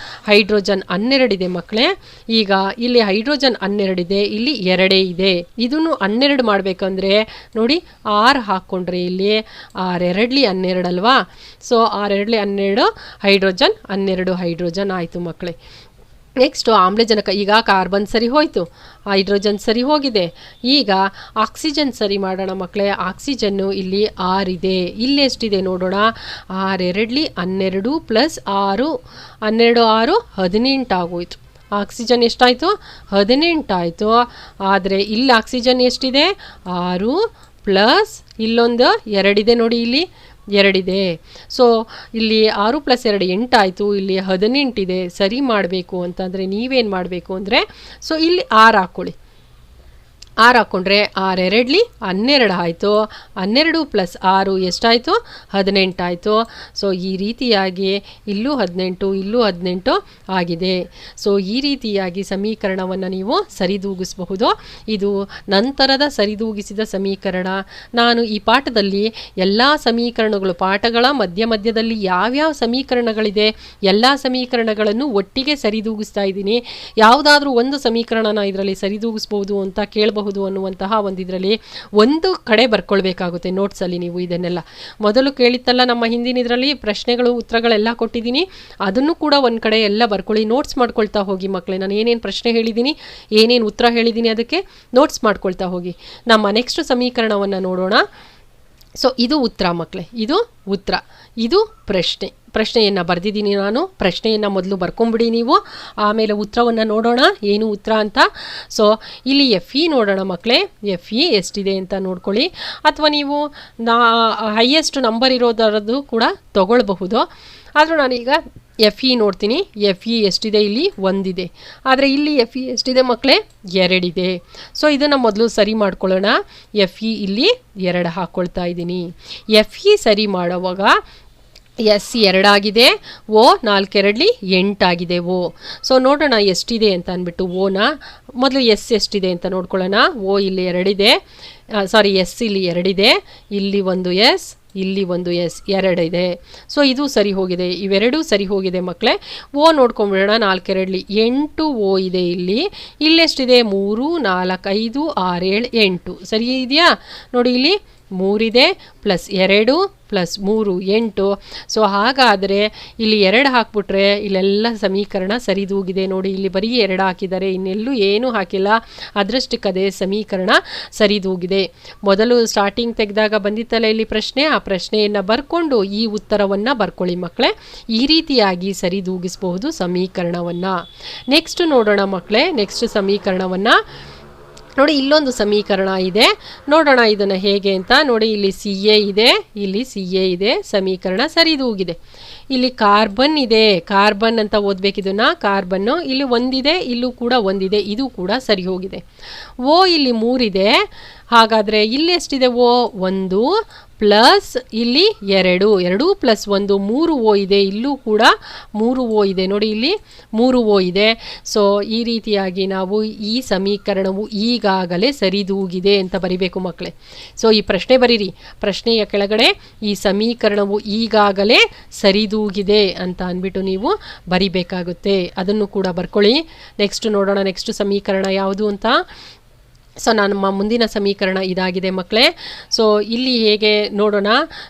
ಹೈಡ್ರೋಜನ್ 12 ಇದೆ ಮಕ್ಕಳೇ. ಈಗ ಇಲ್ಲಿ ಹೈಡ್ರೋಜನ್ 12 ಇದೆ, ಇಲ್ಲಿ 2 ಇದೆ. ಇದನ್ನು 12 ಮಾಡಬೇಕಂದ್ರೆ ನೋಡಿ 6 ಹಾಕ್ಕೊಂಡ್ರೆ ಇಲ್ಲಿ 6 2 12 ಅಲ್ವಾ. ಸೊ 6 2 12 ಹೈಡ್ರೋಜನ್ 12 ಹೈಡ್ರೋಜನ್ ಆಯಿತು ಮಕ್ಕಳೇ. ನೆಕ್ಸ್ಟು ಆಮ್ಲಜನಕ. ಈಗ ಕಾರ್ಬನ್ ಸರಿ ಹೋಯಿತು, ಹೈಡ್ರೋಜನ್ ಸರಿ ಹೋಗಿದೆ. ಈಗ ಆಕ್ಸಿಜನ್ ಸರಿ ಮಾಡೋಣ ಮಕ್ಕಳೇ. ಆಕ್ಸಿಜನ್ನು ಇಲ್ಲಿ 6 ಇದೆ, ಇಲ್ಲಿ ಎಷ್ಟಿದೆ ನೋಡೋಣ. 6 2 12 ಪ್ಲಸ್ 6 12 6 18 ಆಗೋಯ್ತು. ಆಕ್ಸಿಜನ್ ಎಷ್ಟಾಯಿತು, 18 ಆಯಿತು. ಆದರೆ ಇಲ್ಲಿ ಆಕ್ಸಿಜನ್ ಎಷ್ಟಿದೆ, 6 ಪ್ಲಸ್ ಇಲ್ಲೊಂದು 2 ಇದೆ ನೋಡಿ, ಇಲ್ಲಿ 2 ಇದೆ. ಸೊ ಇಲ್ಲಿ 6 ಪ್ಲಸ್ 2 8 ಆಯಿತು, ಇಲ್ಲಿ 18 ಇದೆ. ಸರಿ ಮಾಡಬೇಕು ಅಂತಂದರೆ ನೀವೇನು ಮಾಡಬೇಕು ಅಂದರೆ, ಸೊ ಇಲ್ಲಿ 6 ಹಾಕ್ಕೊಳ್ಳಿ. 6 ಹಾಕ್ಕೊಂಡ್ರೆ 6 2 12 ಆಯಿತು. 12 ಪ್ಲಸ್ 6 ಎಷ್ಟಾಯಿತು, 18 ಆಯಿತು. ಸೊ ಈ ರೀತಿಯಾಗಿ ಇಲ್ಲೂ 18 ಇಲ್ಲೂ 18 ಆಗಿದೆ. ಸೊ ಈ ರೀತಿಯಾಗಿ ಸಮೀಕರಣವನ್ನು ನೀವು ಸರಿದೂಗಿಸಬಹುದು. ಇದು ನಂತರದ ಸರಿದೂಗಿಸಿದ ಸಮೀಕರಣ. ನಾನು ಈ ಪಾಠದಲ್ಲಿ ಎಲ್ಲ ಸಮೀಕರಣಗಳು, ಪಾಠಗಳ ಮಧ್ಯದಲ್ಲಿ ಯಾವ್ಯಾವ ಸಮೀಕರಣಗಳಿದೆ ಎಲ್ಲ ಸಮೀಕರಣಗಳನ್ನು ಒಟ್ಟಿಗೆ ಸರಿದೂಗಿಸ್ತಾ ಇದ್ದೀನಿ. ಯಾವುದಾದ್ರೂ ಒಂದು ಸಮೀಕರಣನ ಇದರಲ್ಲಿ ಸರಿದೂಗಿಸ್ಬೋದು ಅಂತ ಕೇಳಬಹುದು ಅನ್ನುವಂತಹ ಇದರಲ್ಲಿ ಒಂದು ಕಡೆ ಬರ್ಕೊಳ್ಬೇಕಾಗುತ್ತೆ ನೋಟ್ಸಲ್ಲಿ. ನೀವು ಇದನ್ನೆಲ್ಲ ಮೊದಲು ಕೇಳಿತ್ತಲ್ಲ ನಮ್ಮ ಹಿಂದಿನ ಇದರಲ್ಲಿ ಪ್ರಶ್ನೆಗಳು ಉತ್ತರಗಳೆಲ್ಲ ಕೊಟ್ಟಿದ್ದೀನಿ, ಅದನ್ನು ಕೂಡ ಒಂದು ಕಡೆ ಎಲ್ಲ ಬರ್ಕೊಳ್ಳಿ. ನೋಟ್ಸ್ ಮಾಡ್ಕೊಳ್ತಾ ಹೋಗಿ ಮಕ್ಕಳೇ. ನಾನು ಏನೇನು ಪ್ರಶ್ನೆ ಹೇಳಿದ್ದೀನಿ, ಏನೇನು ಉತ್ತರ ಹೇಳಿದ್ದೀನಿ ಅದಕ್ಕೆ ನೋಟ್ಸ್ ಮಾಡ್ಕೊಳ್ತಾ ಹೋಗಿ. ನಮ್ಮ ನೆಕ್ಸ್ಟ್ ಸಮೀಕರಣವನ್ನು ನೋಡೋಣ. ಸೊ ಇದು ಉತ್ತರ ಮಕ್ಕಳೇ, ಇದು ಉತ್ತರ, ಇದು ಪ್ರಶ್ನೆಯನ್ನು ಬರೆದಿದ್ದೀನಿ ನಾನು. ಪ್ರಶ್ನೆಯನ್ನು ಮೊದಲು ಬರ್ಕೊಂಬಿಡಿ ನೀವು, ಆಮೇಲೆ ಉತ್ತರವನ್ನು ನೋಡೋಣ ಏನು ಉತ್ತರ ಅಂತ. ಸೊ ಇಲ್ಲಿ FE ನೋಡೋಣ ಮಕ್ಕಳೇ. FE ಎಷ್ಟಿದೆ ಅಂತ ನೋಡ್ಕೊಳ್ಳಿ, ಅಥವಾ ನೀವು ಹೈಯೆಸ್ಟ್ ನಂಬರ್ ಇರೋದರದ್ದು ಕೂಡ ತಗೊಳ್ಬಹುದು. ಆದರೂ ನಾನೀಗ FE ನೋಡ್ತೀನಿ. FE ಎಷ್ಟಿದೆ, ಇಲ್ಲಿ 1 ಇದೆ. ಆದರೆ ಇಲ್ಲಿ FE ಎಷ್ಟಿದೆ ಮಕ್ಕಳೇ, 2 ಇದೆ. ಸೊ ಇದನ್ನು ಮೊದಲು ಸರಿ ಮಾಡ್ಕೊಳ್ಳೋಣ. FE ಇಲ್ಲಿ 2 ಹಾಕ್ಕೊಳ್ತಾ ಇದ್ದೀನಿ. FE ಸರಿ ಮಾಡುವಾಗ ಎಸ್ 2 ಆಗಿದೆ, ಓ 4 2 8 ಆಗಿದೆ ಓ. ಸೊ ನೋಡೋಣ ಎಷ್ಟಿದೆ ಅಂತ ಅಂದ್ಬಿಟ್ಟು ಓನ ಮೊದಲು ಎಷ್ಟಿದೆ ಅಂತ ನೋಡ್ಕೊಳ್ಳೋಣ. ಓ ಇಲ್ಲಿ 2 ಇದೆ, ಸಾರಿ ಎಸ್ ಇಲ್ಲಿ 2 ಇದೆ, ಇಲ್ಲಿ ಒಂದು ಎಸ್, ಇಲ್ಲಿ ಒಂದು ಎಸ್ 2 ಇದೆ. ಸೊ ಇದು ಸರಿ ಹೋಗಿದೆ, ಇವೆರಡೂ ಸರಿ ಹೋಗಿದೆ ಮಕ್ಕಳೇ. ಓ ನೋಡ್ಕೊಂಬಿಡೋಣ. 4 2 8 ಓ ಇದೆ ಇಲ್ಲಿ. ಇಲ್ಲೆಷ್ಟಿದೆ? 3 4 5 6 7 8 ಸರಿ ಇದೆಯಾ? ನೋಡಿ ಇಲ್ಲಿ 3 ಇದೆ, +2 +3 8. ಸೊ ಹಾಗಾದರೆ ಇಲ್ಲಿ 2 ಹಾಕ್ಬಿಟ್ರೆ ಇಲ್ಲೆಲ್ಲ ಸಮೀಕರಣ ಸರಿದೂಗಿದೆ. ನೋಡಿ ಇಲ್ಲಿ ಬರೀ 2 ಹಾಕಿದ್ದಾರೆ, ಇನ್ನೆಲ್ಲೂ ಏನೂ ಹಾಕಿಲ್ಲ, ಅದರಷ್ಟಕ್ಕದೇ ಸಮೀಕರಣ ಸರಿದೂಗಿದೆ. ಮೊದಲು ಸ್ಟಾರ್ಟಿಂಗ್ ತೆಗೆದಾಗ ಬಂದಿತ್ತಲ್ಲ ಇಲ್ಲಿ ಪ್ರಶ್ನೆ, ಆ ಪ್ರಶ್ನೆಯನ್ನು ಬರ್ಕೊಂಡು ಈ ಉತ್ತರವನ್ನು ಬರ್ಕೊಳ್ಳಿ ಮಕ್ಕಳೇ. ಈ ರೀತಿಯಾಗಿ ಸರಿದೂಗಿಸಬಹುದು ಸಮೀಕರಣವನ್ನು. ನೆಕ್ಸ್ಟ್ ನೋಡೋಣ ಮಕ್ಕಳೇ, ನೆಕ್ಸ್ಟ್ ಸಮೀಕರಣವನ್ನು ನೋಡಿ. ಇಲ್ಲೊಂದು ಸಮೀಕರಣ ಇದೆ, ನೋಡೋಣ ಇದನ್ನು ಹೇಗೆ ಅಂತ. ನೋಡಿ ಇಲ್ಲಿ CA ಇದೆ, ಇಲ್ಲಿ CA ಇದೆ, ಸಮೀಕರಣ ಸರಿದೂಗಿದೆ. ಇಲ್ಲಿ ಕಾರ್ಬನ್ ಇದೆ, ಕಾರ್ಬನ್ ಅಂತ ಓದಬೇಕಿದನ್ನು, ಕಾರ್ಬನ್ನು ಇಲ್ಲಿ ಒಂದಿದೆ, ಇಲ್ಲೂ ಕೂಡ ಒಂದಿದೆ, ಇದು ಕೂಡ ಸರಿ ಹೋಗಿದೆ. ಓ ಇಲ್ಲಿ 3 ಇದೆ, ಹಾಗಾದರೆ ಇಲ್ಲಿ ಎಷ್ಟಿದೆ? ಓ 1 ಪ್ಲಸ್ ಇಲ್ಲಿ 2 2 + 1 3 ಓ ಇದೆ, ಇಲ್ಲೂ ಕೂಡ 3 ಓ ಇದೆ. ನೋಡಿ ಇಲ್ಲಿ 3 ಓ ಇದೆ. ಸೊ ಈ ರೀತಿಯಾಗಿ ನಾವು ಈ ಸಮೀಕರಣವು ಈಗಾಗಲೇ ಸರಿದೂಗಿದೆ ಅಂತ ಬರಿಬೇಕು ಮಕ್ಕಳೇ. ಸೊ ಈ ಪ್ರಶ್ನೆ ಬರೀರಿ, ಪ್ರಶ್ನೆಯ ಕೆಳಗಡೆ ಈ ಸಮೀಕರಣವು ಈಗಾಗಲೇ ಸರಿದೂಗಿದೆ ಅಂತ ಅಂದ್ಬಿಟ್ಟು ನೀವು ಬರಿಬೇಕಾಗುತ್ತೆ. ಅದನ್ನು ಕೂಡ ಬರ್ಕೊಳ್ಳಿ. ನೆಕ್ಸ್ಟ್ ನೋಡೋಣ, ನೆಕ್ಸ್ಟ್ ಸಮೀಕರಣ ಯಾವುದು ಅಂತ. ಸೊ ನಮ್ಮ ಮುಂದಿನ ಸಮೀಕರಣ ಇದಾಗಿದೆ ಮಕ್ಕಳೇ. ಸೊ ಇಲ್ಲಿ ಹೇಗೆ ನೋಡೋಣ.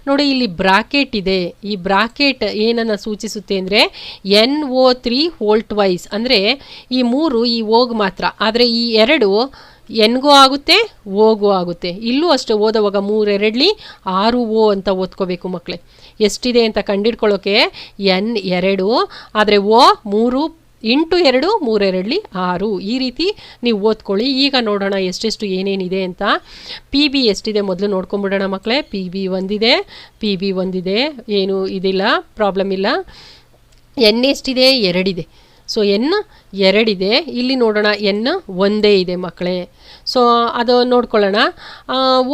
ನೋಡಿ ಇಲ್ಲಿ ಬ್ರಾಕೆಟ್ ಇದೆ, ಈ ಬ್ರಾಕೆಟ್ ಏನನ್ನು ಸೂಚಿಸುತ್ತೆ ಅಂದರೆ NO3 ಹೋಲ್ಟ್ವೈಸ್, ಅಂದರೆ ಈ 3 ಈ ಓಗ್ ಮಾತ್ರ, ಆದರೆ ಈ 2 ಎನ್ಗೂ ಆಗುತ್ತೆ ಓಗೂ ಆಗುತ್ತೆ. ಇಲ್ಲೂ ಅಷ್ಟೇ ಓದುವಾಗ 3 2 6 ಓ ಅಂತ ಓದ್ಕೋಬೇಕು ಮಕ್ಕಳೇ. ಎಷ್ಟಿದೆ ಅಂತ ಕಂಡಿಡ್ಕೊಳ್ಳೋಕೆ N 2, ಆದರೆ ಓ 3 × 2 3 2 6 ಈ ರೀತಿ ನೀವು ಓದ್ಕೊಳ್ಳಿ. ಈಗ ನೋಡೋಣ ಎಷ್ಟೆಷ್ಟು ಏನೇನಿದೆ ಅಂತ. PB ಎಷ್ಟಿದೆ ಮೊದಲು ನೋಡ್ಕೊಂಬಿಡೋಣ ಮಕ್ಕಳೇ. PB ಒಂದಿದೆ, PB ಒಂದಿದೆ, ಏನು ಇದಿಲ್ಲ, ಪ್ರಾಬ್ಲಮ್ ಇಲ್ಲ. N ಎಷ್ಟಿದೆ? 2 ಇದೆ. ಸೊ N 2 ಇದೆ. ಇಲ್ಲಿ ನೋಡೋಣ N ಒಂದೇ ಇದೆ ಮಕ್ಕಳೇ. ಸೊ ಅದು ನೋಡ್ಕೊಳ್ಳೋಣ.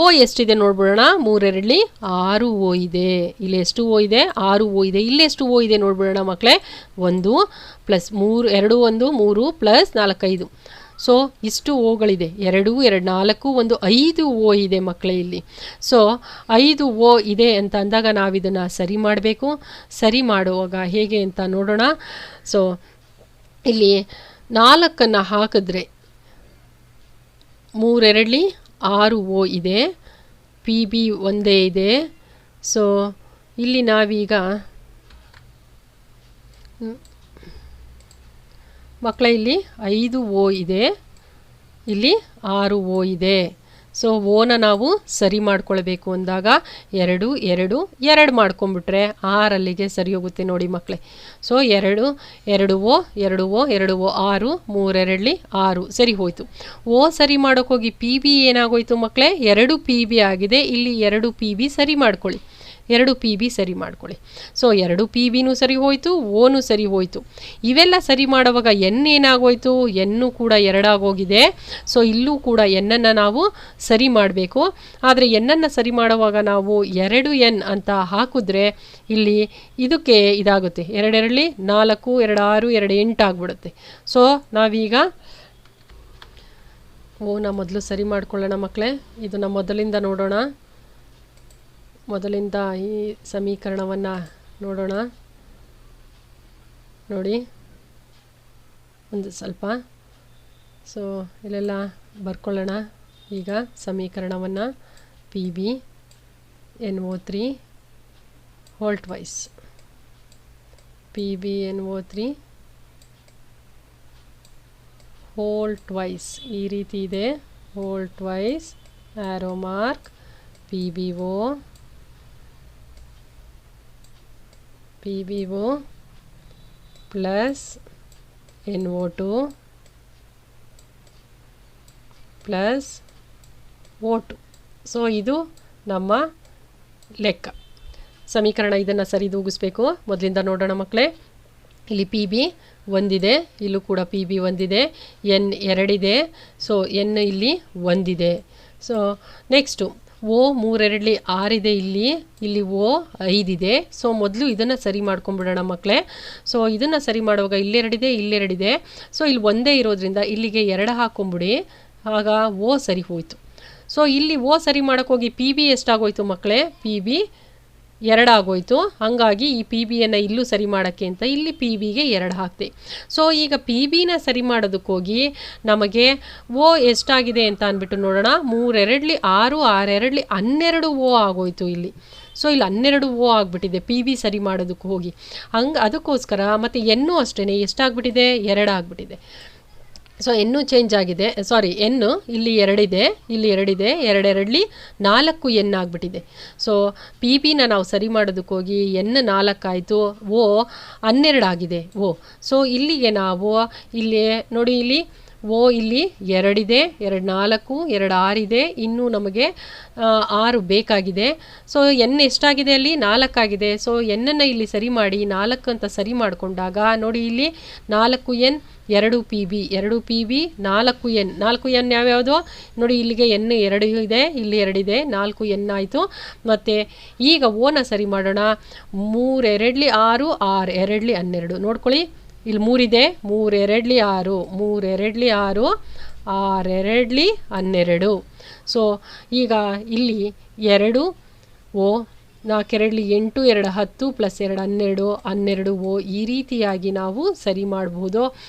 ಓ ಎಷ್ಟಿದೆ ನೋಡ್ಬಿಡೋಣ. 3 2 6 ಓ ಇದೆ. ಇಲ್ಲಿ ಎಷ್ಟು ಓ ಇದೆ? 6 ಓ ಇದೆ. ಇಲ್ಲಿ ಎಷ್ಟು ಓ ಇದೆ ನೋಡ್ಬಿಡೋಣ ಮಕ್ಕಳೇ. 1 + 3 2 1 3 + 4 5. ಸೊ ಇಷ್ಟು ಓಗಳಿದೆ. 2 2 4 1 5 ಓ ಇದೆ ಮಕ್ಕಳೇ ಇಲ್ಲಿ. ಸೊ 5 ಓ ಇದೆ ಅಂತ ಅಂದಾಗ ನಾವಿದನ್ನು ಸರಿ ಮಾಡಬೇಕು. ಸರಿ ಮಾಡುವಾಗ ಹೇಗೆ ಅಂತ ನೋಡೋಣ. ಸೊ ಇಲ್ಲಿ 4 ಹಾಕಿದ್ರೆ 3 2 6 ಓ ಇದೆ, PB ಒಂದೇ ಇದೆ. ಸೊ ಇಲ್ಲಿ ನಾವೀಗ ಮಕ್ಕಳ ಇಲ್ಲಿ 5 ಓ ಇದೆ, ಇಲ್ಲಿ 6 ಓ ಇದೆ. ಸೊ ಓನ ನಾವು ಸರಿ ಮಾಡ್ಕೊಳ್ಬೇಕು ಅಂದಾಗ 2 2 2 ಮಾಡ್ಕೊಂಬಿಟ್ರೆ 6 ಸರಿ ಹೋಗುತ್ತೆ ನೋಡಿ ಮಕ್ಕಳೇ. ಸೊ 2 2 ಓ 2 ಓ 2 ಓ 6 3 2 6 ಸರಿ ಹೋಯಿತು. ಓ ಸರಿ ಮಾಡೋಕ್ಕೋಗಿ PB ಏನಾಗೋಯ್ತು ಮಕ್ಕಳೇ? 2 PB ಆಗಿದೆ. ಇಲ್ಲಿ 2 PB ಸರಿ ಮಾಡ್ಕೊಳ್ಳಿ, 2 PB ಸರಿ ಮಾಡ್ಕೊಳ್ಳಿ. ಸೊ 2 PBನೂ ಸರಿ ಹೋಯಿತು, ಓನು ಸರಿ ಹೋಯಿತು. ಇವೆಲ್ಲ ಸರಿ ಮಾಡುವಾಗ N ಏನಾಗೋಯ್ತು? N ಕೂಡ 2 ಆಗೋಗಿದೆ. ಸೊ ಇಲ್ಲೂ ಕೂಡ Nನ್ನು ನಾವು ಸರಿ ಮಾಡಬೇಕು. ಆದರೆ Nನ್ನು ಸರಿ ಮಾಡುವಾಗ ನಾವು 2N ಅಂತ ಹಾಕಿದ್ರೆ ಇಲ್ಲಿ ಇದಕ್ಕೆ ಇದಾಗುತ್ತೆ. 2 2 4 2 6 2 8 ಆಗಿಬಿಡುತ್ತೆ. ಸೊ ನಾವೀಗ ಓನ ಮೊದಲು ಸರಿ ಮಾಡ್ಕೊಳ್ಳೋಣ ಮಕ್ಕಳೇ. ಇದನ್ನು ಮೊದಲಿಂದ ನೋಡೋಣ. ಮೊದಲಿಂದ ಈ ಸಮೀಕರಣವನ್ನು ನೋಡೋಣ. ನೋಡಿ ಒಂದು ಸ್ವಲ್ಪ. ಸೊ ಇಲ್ಲೆಲ್ಲ ಬರ್ಕೊಳ್ಳೋಣ ಈಗ ಸಮೀಕರಣವನ್ನು. PB NO3 ಹೋಲ್ಟ್ವೈಸ್, PB NO3 ಹೋಲ್ಟ್ವೈಸ್ ಈ ರೀತಿ ಇದೆ. ಹೋಲ್ಟ್ವೈಸ್ arrow mark PBO plus NO2 plus O2. So ಇದು ನಮ್ಮ ಲೆಕ್ಕ ಸಮೀಕರಣ. ಇದನ್ನು ಸರಿದೂಗಿಸ್ಬೇಕು. ಮೊದಲಿಂದ ನೋಡೋಣ ಮಕ್ಕಳೇ. ಇಲ್ಲಿ PB ಒಂದಿದೆ, ಇಲ್ಲೂ ಕೂಡ PB ಒಂದಿದೆ. N 2 ಇದೆ. ಸೊ N ಇಲ್ಲಿ ಒಂದಿದೆ. ಸೊ ನೆಕ್ಸ್ಟು ಓ 3 6 ಇದೆ, ಇಲ್ಲಿ ಓ 5 ಇದೆ. ಸೊ ಮೊದಲು ಇದನ್ನು ಸರಿ ಮಾಡ್ಕೊಂಡ್ಬಿಡೋಣ ಮಕ್ಕಳೇ. ಸೊ ಇದನ್ನು ಸರಿ ಮಾಡುವಾಗ ಇಲ್ಲೆರಡಿದೆ. ಸೊ ಇಲ್ಲಿ ಒಂದೇ ಇರೋದ್ರಿಂದ ಇಲ್ಲಿಗೆ 2 ಹಾಕೊಂಬಿಡಿ, ಆಗ ಓ ಸರಿ ಹೋಯಿತು. ಸೊ ಇಲ್ಲಿ ಓ ಸರಿ ಮಾಡೋಕ್ಕೋಗಿ ಪಿ ಬಿ ಎಷ್ಟಾಗೋಯ್ತು ಮಕ್ಕಳೇ? ಪಿ ಬಿ 2 ಆಗೋಯ್ತು. ಹಾಗಾಗಿ ಈ ಪಿ ಬಿಯನ್ನು ಇಲ್ಲೂ ಸರಿ ಮಾಡೋಕ್ಕೆ ಅಂತ ಇಲ್ಲಿ ಪಿ ಬಿಗೆ 2 ಹಾಕ್ತೆ. ಸೊ ಈಗ ಪಿ ಬಿನ ಸರಿ ಮಾಡೋದಕ್ಕೋಗಿ ನಮಗೆ ಓ ಎಷ್ಟಾಗಿದೆ ಅಂತ ಅಂದ್ಬಿಟ್ಟು ನೋಡೋಣ. 3 2 6 6 2 12 ಓ ಆಗೋಯ್ತು ಇಲ್ಲಿ. ಸೊ ಇಲ್ಲಿ 12 ಓ ಆಗಿಬಿಟ್ಟಿದೆ ಪಿ ಬಿ ಸರಿ ಮಾಡೋದಕ್ಕೆ ಹೋಗಿ. ಅದಕ್ಕೋಸ್ಕರ ಮತ್ತು ಎನ್ನು ಅಷ್ಟೇ ಎಷ್ಟಾಗ್ಬಿಟ್ಟಿದೆ? 2 ಆಗಿಬಿಟ್ಟಿದೆ. ಸೊ ಎನ್ನು ಚೇಂಜ್ ಆಗಿದೆ, ಸಾರಿ ಎನ್ನು ಇಲ್ಲಿ 2 ಇದೆ, 2 4 ಎನ್ ಆಗಿಬಿಟ್ಟಿದೆ. ಸೊ ಪಿ ಬಿನ ನಾವು ಸರಿ ಮಾಡೋದಕ್ಕೋಗಿ ಎನ್ 4 ಆಯಿತು, ಓ 12 ಆಗಿದೆ ಓ. ಸೊ ಇಲ್ಲಿಗೆ ನಾವು ಇಲ್ಲಿ ನೋಡಿ, ಇಲ್ಲಿ ಓ ಇಲ್ಲಿ 2 ಇದೆ, 2 4 2 6 ಇದೆ, ಇನ್ನೂ ನಮಗೆ 6 ಬೇಕಾಗಿದೆ. ಸೊ ಎನ್ ಎಷ್ಟಾಗಿದೆ? ಅಲ್ಲಿ 4 ಆಗಿದೆ. ಸೊ ಎನ್ನನ್ನು ಇಲ್ಲಿ ಸರಿ ಮಾಡಿ 4 ಅಂತ ಸರಿ ಮಾಡಿಕೊಂಡಾಗ ನೋಡಿ, ಇಲ್ಲಿ 4 N 2 P B 4 N. 4 N ಯಾವ್ಯಾವುದು ನೋಡಿ, ಇಲ್ಲಿಗೆ ಎನ್ 2 ಇದೆ, ಇಲ್ಲಿ 2 ಇದೆ, 4 ಎನ್ ಆಯಿತು. ಮತ್ತು ಈಗ ಓನ ಸರಿ ಮಾಡೋಣ. 3 2 6 6 2 12 ನೋಡ್ಕೊಳ್ಳಿ, ಇಲ್ಲಿ 3 ಇದೆ, 3 2 6 3 2 6 6 2 12. ಸೊ ಈಗ ಇಲ್ಲಿ 2 ಓ 4 2 8 2 10 ಪ್ಲಸ್ 2 12 12 ಓ. ಈ ರೀತಿಯಾಗಿ ನಾವು ಸರಿ ಮಾಡಬಹುದು.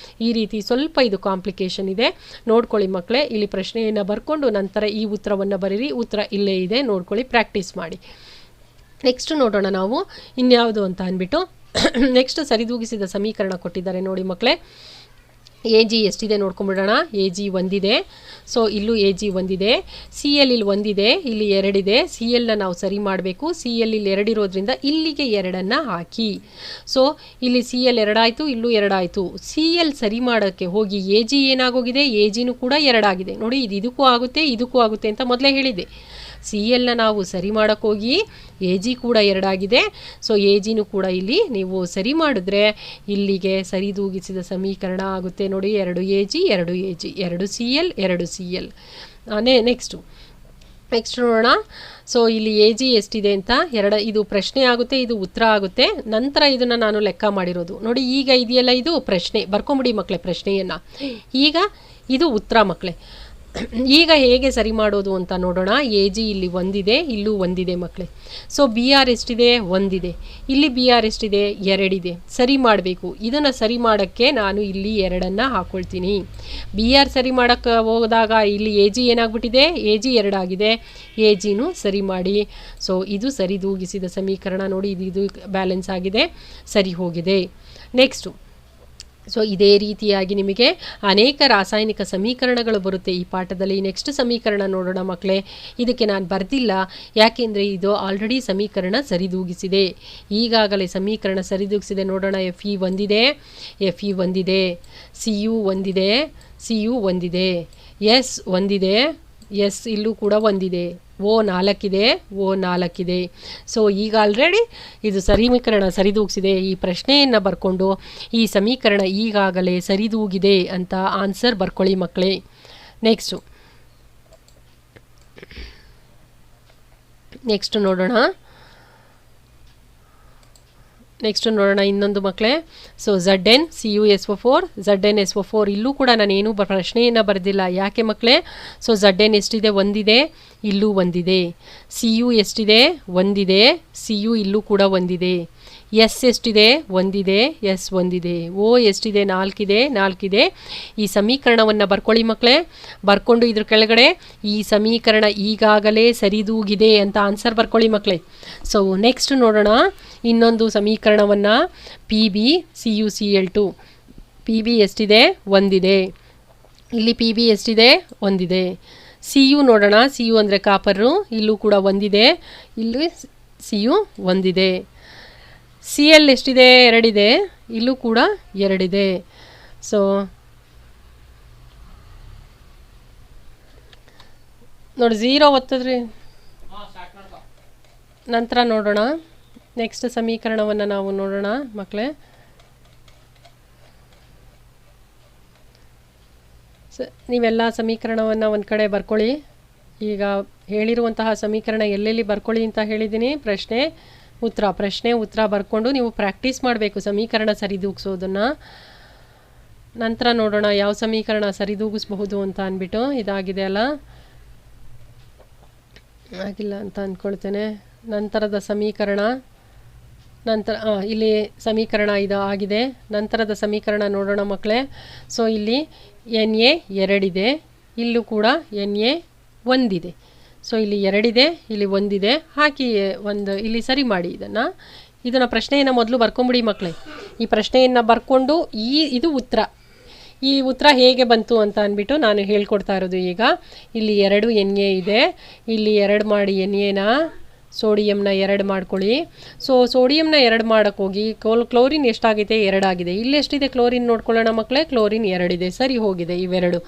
ಈ ರೀತಿ ಸ್ವಲ್ಪ ಇದು ಕಾಂಪ್ಲಿಕೇಶನ್ ಇದೆ, ನೋಡ್ಕೊಳ್ಳಿ ಮಕ್ಕಳೇ. ಇಲ್ಲಿ ಪ್ರಶ್ನೆಯನ್ನು ಬರ್ಕೊಂಡು ನಂತರ ಈ ಉತ್ತರವನ್ನು ಬರೀರಿ. ಉತ್ತರ ಇಲ್ಲೇ ಇದೆ, ನೋಡ್ಕೊಳ್ಳಿ, ಪ್ರಾಕ್ಟೀಸ್ ಮಾಡಿ. ನೆಕ್ಸ್ಟ್ ನೋಡೋಣ ನಾವು ಇನ್ಯಾವುದು ಅಂತ ಅಂದ್ಬಿಟ್ಟು. ನೆಕ್ಸ್ಟ್ ಸರಿದೂಗಿಸಿದ ಸಮೀಕರಣ ಕೊಟ್ಟಿದ್ದಾರೆ ನೋಡಿ ಮಕ್ಕಳೇ. ಎ ಜಿ ಎಷ್ಟಿದೆ ನೋಡ್ಕೊಂಬಿಡೋಣ. ಎ ಜಿ 1 ಇದೆ. ಸೊ ಇಲ್ಲೂ ಎ ಜಿ 1 ಇದೆ. ಸಿ ಎಲ್ ಇಲ್ಲಿ 1 ಇದೆ, ಇಲ್ಲಿ 2 ಇದೆ. ಸಿ ಎಲ್ನ ನಾವು ಸರಿ ಮಾಡಬೇಕು. ಸಿ ಎಲ್ ಇಲ್ಲಿ 2 ಇರೋದ್ರಿಂದ ಇಲ್ಲಿಗೆ 2 ಹಾಕಿ. ಸೊ ಇಲ್ಲಿ ಸಿ ಎಲ್ 2 ಆಯಿತು, ಇಲ್ಲೂ 2 ಆಯಿತು. ಸಿ ಎಲ್ ಸರಿ ಮಾಡೋಕ್ಕೆ ಹೋಗಿ ಎ ಜಿ ಏನಾಗೋಗಿದೆ? ಎ ಜಿನೂ ಕೂಡ 2 ಆಗಿದೆ ನೋಡಿ. ಇದಕ್ಕೂ ಆಗುತ್ತೆ ಅಂತ ಮೊದಲೇ ಹೇಳಿದೆ. ಸಿ ಎಲ್ನ ನಾವು ಸರಿ ಮಾಡೋಕ್ಕೋಗಿ ಎ ಜಿ ಕೂಡ 2 ಆಗಿದೆ. ಸೊ ಎ ಜಿನೂ ಕೂಡ ಇಲ್ಲಿ ನೀವು ಸರಿ ಮಾಡಿದ್ರೆ ಇಲ್ಲಿಗೆ ಸರಿದೂಗಿಸಿದ ಸಮೀಕರಣ ಆಗುತ್ತೆ ನೋಡಿ. 2 A G 2 C L 2 C L. Next ನೋಡೋಣ. ಸೊ ಇಲ್ಲಿ ಎ ಜಿ ಎಷ್ಟಿದೆ ಅಂತ ಇದು ಪ್ರಶ್ನೆ ಆಗುತ್ತೆ, ಇದು ಉತ್ತರ ಆಗುತ್ತೆ. ನಂತರ ಇದನ್ನು ನಾನು ಲೆಕ್ಕ ಮಾಡಿರೋದು ನೋಡಿ. ಈಗ ಇದೆಯಲ್ಲ, ಇದು ಪ್ರಶ್ನೆ, ಬರ್ಕೊಂಬಿಡಿ ಮಕ್ಕಳೇ ಪ್ರಶ್ನೆಯನ್ನು. ಈಗ ಇದು ಉತ್ತರ ಮಕ್ಕಳೇ. ಈಗ ಹೇಗೆ ಸರಿ ಮಾಡೋದು ಅಂತ ನೋಡೋಣ. ಎ ಜಿ ಇಲ್ಲಿ 1 ಇದೆ, ಇಲ್ಲೂ 1 ಇದೆ ಮಕ್ಕಳೇ. ಸೊ ಬಿ ಆರ್ ಎಷ್ಟಿದೆ? 1 ಇದೆ. ಇಲ್ಲಿ ಬಿ ಆರ್ ಎಷ್ಟಿದೆ? 2 ಇದೆ. ಸರಿ ಮಾಡಬೇಕು. ಇದನ್ನು ಸರಿ ಮಾಡೋಕ್ಕೆ ನಾನು ಇಲ್ಲಿ 2 ಹಾಕ್ಕೊಳ್ತೀನಿ. ಬಿ ಆರ್ ಸರಿ ಮಾಡೋಕ್ಕೆ ಹೋದಾಗ ಇಲ್ಲಿ ಎ ಜಿ ಏನಾಗ್ಬಿಟ್ಟಿದೆ? ಎ ಜಿ 2 ಆಗಿದೆ. ಎ ಜಿನೂ ಸರಿ ಮಾಡಿ. ಸೊ ಇದು ಸರಿದೂಗಿಸಿದ ಸಮೀಕರಣ ನೋಡಿ. ಇದು ಬ್ಯಾಲೆನ್ಸ್ ಆಗಿದೆ, ಸರಿ ಹೋಗಿದೆ. ನೆಕ್ಸ್ಟು ಸೊ ಇದೇ ರೀತಿಯಾಗಿ ನಿಮಗೆ ಅನೇಕ ರಾಸಾಯನಿಕ ಸಮೀಕರಣಗಳು ಬರುತ್ತೆ ಈ ಪಾಠದಲ್ಲಿ. ನೆಕ್ಸ್ಟ್ ಸಮೀಕರಣ ನೋಡೋಣ ಮಕ್ಕಳೇ. ಇದಕ್ಕೆ ನಾನು ಬರೆದಿಲ್ಲ, ಯಾಕೆಂದರೆ ಇದು ಆಲ್ರೆಡಿ ಸಮೀಕರಣ ಸರಿದೂಗಿಸಿದೆ. ಈಗಾಗಲೇ ಸಮೀಕರಣ ಸರಿದೂಗಿಸಿದೆ. ನೋಡೋಣ. ಎಫ್ ಇ 1 ಇದೆ, ಎಫ್ ಇ 1 ಇದೆ, ಸಿ ಯು 1 ಇದೆ, ಸಿ ಯು 1 ಇದೆ, ಎಸ್ 1 ಇದೆ, ಎಸ್ ಇಲ್ಲೂ ಕೂಡ 1 ಇದೆ, ಓ 4 ಇದೆ, ಓ 4 ಇದೆ. ಸೊ ಈಗ ಆಲ್ರೆಡಿ ಇದು ಸಮೀಕರಣ ಸರಿದೂಗಿಸಿದೆ. ಈ ಪ್ರಶ್ನೆಯನ್ನು ಬರ್ಕೊಂಡು ಈ ಸಮೀಕರಣ ಈಗಾಗಲೇ ಸರಿದೂಗಿದೆ ಅಂತ ಆನ್ಸರ್ ಬರ್ಕೊಳ್ಳಿ ಮಕ್ಕಳೇ. ನೆಕ್ಸ್ಟ್ ನೋಡೋಣ ಇನ್ನೊಂದು ಮಕ್ಕಳೇ. So Z N C U S O 4, Z N S O 4. ಇಲ್ಲೂ ಕೂಡ ನಾನೇನು ಪ್ರಶ್ನೆಯನ್ನು ಬರೆದಿಲ್ಲ. ಯಾಕೆ ಮಕ್ಕಳೇ? ಸೊ ಝಡ್ ಎನ್ ಎಷ್ಟಿದೆ? 1 ಇದೆ, ಇಲ್ಲೂ 1 ಇದೆ. ಸಿ ಯು ಎಷ್ಟಿದೆ? 1 ಇದೆ, ಸಿ ಯು ಇಲ್ಲೂ ಕೂಡ 1 ಇದೆ. ಎಸ್ ಎಷ್ಟಿದೆ? 1 ಇದೆ, ಎಸ್ 1 ಇದೆ. ಓ ಎಷ್ಟಿದೆ? 4 ಇದೆ, 4 ಇದೆ. ಈ ಸಮೀಕರಣವನ್ನು ಬರ್ಕೊಳ್ಳಿ ಮಕ್ಕಳೇ. ಬರ್ಕೊಂಡು ಇದ್ರ ಕೆಳಗಡೆ ಈ ಸಮೀಕರಣ ಈಗಾಗಲೇ ಸರಿದೂಗಿದೆ ಅಂತ ಆನ್ಸರ್ ಬರ್ಕೊಳ್ಳಿ ಮಕ್ಕಳೇ. ಸೊ ನೆಕ್ಸ್ಟ್ ನೋಡೋಣ ಇನ್ನೊಂದು ಸಮೀಕರಣವನ್ನು. P B C U C L 2. P B ಎಷ್ಟಿದೆ? 1 ಇದೆ. ಇಲ್ಲಿ ಪಿ ಬಿ ಎಷ್ಟಿದೆ? 1 ಇದೆ. ಸಿ ಯು ನೋಡೋಣ. ಸಿ ಯು ಅಂದರೆ ಕಾಪರು, ಇಲ್ಲೂ ಕೂಡ 1 ಇದೆ, ಇಲ್ಲಿ ಸಿ ಯು 1 ಇದೆ. ಸಿ ಎಲ್ ಎಷ್ಟಿದೆ? 2 ಇದೆ, ಇಲ್ಲೂ ಕೂಡ 2 ಇದೆ. ಸೊ ನೋಡಿ 0 ಒತ್ತಿದ್ರಿ ನಂತರ ನೋಡೋಣ. ನೆಕ್ಸ್ಟ್ ಸಮೀಕರಣವನ್ನು ನಾವು ನೋಡೋಣ ಮಕ್ಕಳೇ. ನೀವೆಲ್ಲ ಸಮೀಕರಣವನ್ನು ಒಂದು ಕಡೆ ಬರ್ಕೊಳ್ಳಿ. ಈಗ ಹೇಳಿರುವಂತಹ ಸಮೀಕರಣ ಎಲ್ಲೆಲ್ಲಿ ಬರ್ಕೊಳ್ಳಿ ಅಂತ ಹೇಳಿದ್ದೀನಿ. ಪ್ರಶ್ನೆ ಉತ್ತರ ಬರ್ಕೊಂಡು ನೀವು ಪ್ರಾಕ್ಟೀಸ್ ಮಾಡಬೇಕು ಸಮೀಕರಣ ಸರಿದೂಗಿಸೋದನ್ನು. ನಂತರ ನೋಡೋಣ ಯಾವ ಸಮೀಕರಣ ಸರಿದೂಗಿಸಬಹುದು ಅಂತ ಅಂದ್ಬಿಟ್ಟು. ಇದಾಗಿದೆ ಅಲ್ಲ, ಆಗಿಲ್ಲ ಅಂತ ಅಂದ್ಕೊಳ್ತೇನೆ. ನಂತರದ ಸಮೀಕರಣ ಇಲ್ಲಿ ಸಮೀಕರಣ ಇದು ಆಗಿದೆ. ನಂತರದ ಸಮೀಕರಣ ನೋಡೋಣ ಮಕ್ಕಳೇ. ಸೊ ಇಲ್ಲಿ NA 2 ಇದೆ, ಇಲ್ಲೂ ಕೂಡ NA 1 ಇದೆ. ಸೊ ಇಲ್ಲಿ 2 ಇದೆ, ಇಲ್ಲಿ 1 ಇದೆ. ಹಾಕಿ ಇಲ್ಲಿ ಸರಿ ಮಾಡಿ ಇದನ್ನು ಪ್ರಶ್ನೆಯನ್ನು ಮೊದಲು ಬರ್ಕೊಂಬಿಡಿ ಮಕ್ಕಳೇ. ಈ ಪ್ರಶ್ನೆಯನ್ನು ಬರ್ಕೊಂಡು ಇದು ಉತ್ತರ, ಈ ಉತ್ತರ ಹೇಗೆ ಬಂತು ಅಂತ ಅಂದ್ಬಿಟ್ಟು ನಾನು ಹೇಳ್ಕೊಡ್ತಾ ಇರೋದು. ಈಗ ಇಲ್ಲಿ 2 NA ಇದೆ, ಇಲ್ಲಿ 2 ಮಾಡಿ NAನ ಸೋಡಿಯಂನ 2 ಮಾಡ್ಕೊಳ್ಳಿ. ಸೊ ಸೋಡಿಯಂನ 2 ಮಾಡೋಕ್ಕೆ ಹೋಗಿ ಕ್ಲೋರಿನ್ ಎಷ್ಟಾಗಿದೆ? 2 ಆಗಿದೆ. ಇಲ್ಲಿ ಎಷ್ಟಿದೆ ಕ್ಲೋರಿನ್ ನೋಡ್ಕೊಳ್ಳೋಣ ಮಕ್ಕಳೇ. ಕ್ಲೋರಿನ್ 2 ಇದೆ, ಸರಿ ಹೋಗಿದೆ ಇವೆರಡು.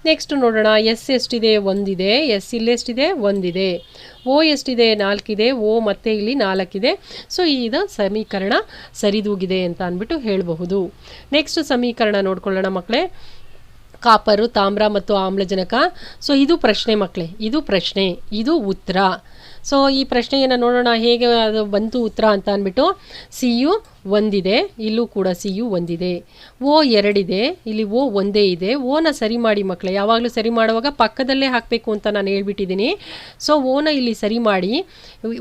ನೆಕ್ಸ್ಟ್ ನೋಡೋಣ, S ಎಷ್ಟಿದೆ? 1 ಇದೆ. S ಇಲ್ಲಿ ಎಷ್ಟಿದೆ? 1 ಇದೆ. O ಎಷ್ಟಿದೆ? 4 ಇದೆ. O ಮತ್ತೆ ಇಲ್ಲಿ 4 ಇದೆ. ಸೊ ಇದು ಸಮೀಕರಣ ಸರಿದೂಗಿದೆ ಅಂತ ಅಂದ್ಬಿಟ್ಟು ಹೇಳಬಹುದು. ನೆಕ್ಸ್ಟ್ ಸಮೀಕರಣ ನೋಡ್ಕೊಳ್ಳೋಣ ಮಕ್ಕಳೇ. ಕಾಪರು, ತಾಮ್ರ ಮತ್ತು ಆಮ್ಲಜನಕ. ಸೊ ಇದು ಪ್ರಶ್ನೆ ಮಕ್ಕಳೇ, ಇದು ಪ್ರಶ್ನೆ, ಇದು ಉತ್ತರ. ಸೊ ಈ ಪ್ರಶ್ನೆಯನ್ನು ನೋಡೋಣ ಹೇಗೆ ಅದು ಬಂತು ಉತ್ತರ ಅಂತ ಅಂದ್ಬಿಟ್ಟು. Cu 1 ಇದೆ, ಇಲ್ಲೂ ಕೂಡ Cu 1 ಇದೆ. O 2 ಇದೆ, ಇಲ್ಲಿ O 1 ಇದೆ. ಓನ ಸರಿ ಮಾಡಿ ಮಕ್ಕಳೇ. ಯಾವಾಗಲೂ ಸರಿ ಮಾಡುವಾಗ ಪಕ್ಕದಲ್ಲೇ ಹಾಕಬೇಕು ಅಂತ ನಾನು ಹೇಳ್ಬಿಟ್ಟಿದ್ದೀನಿ. ಸೊ ಓನ ಇಲ್ಲಿ ಸರಿ ಮಾಡಿ.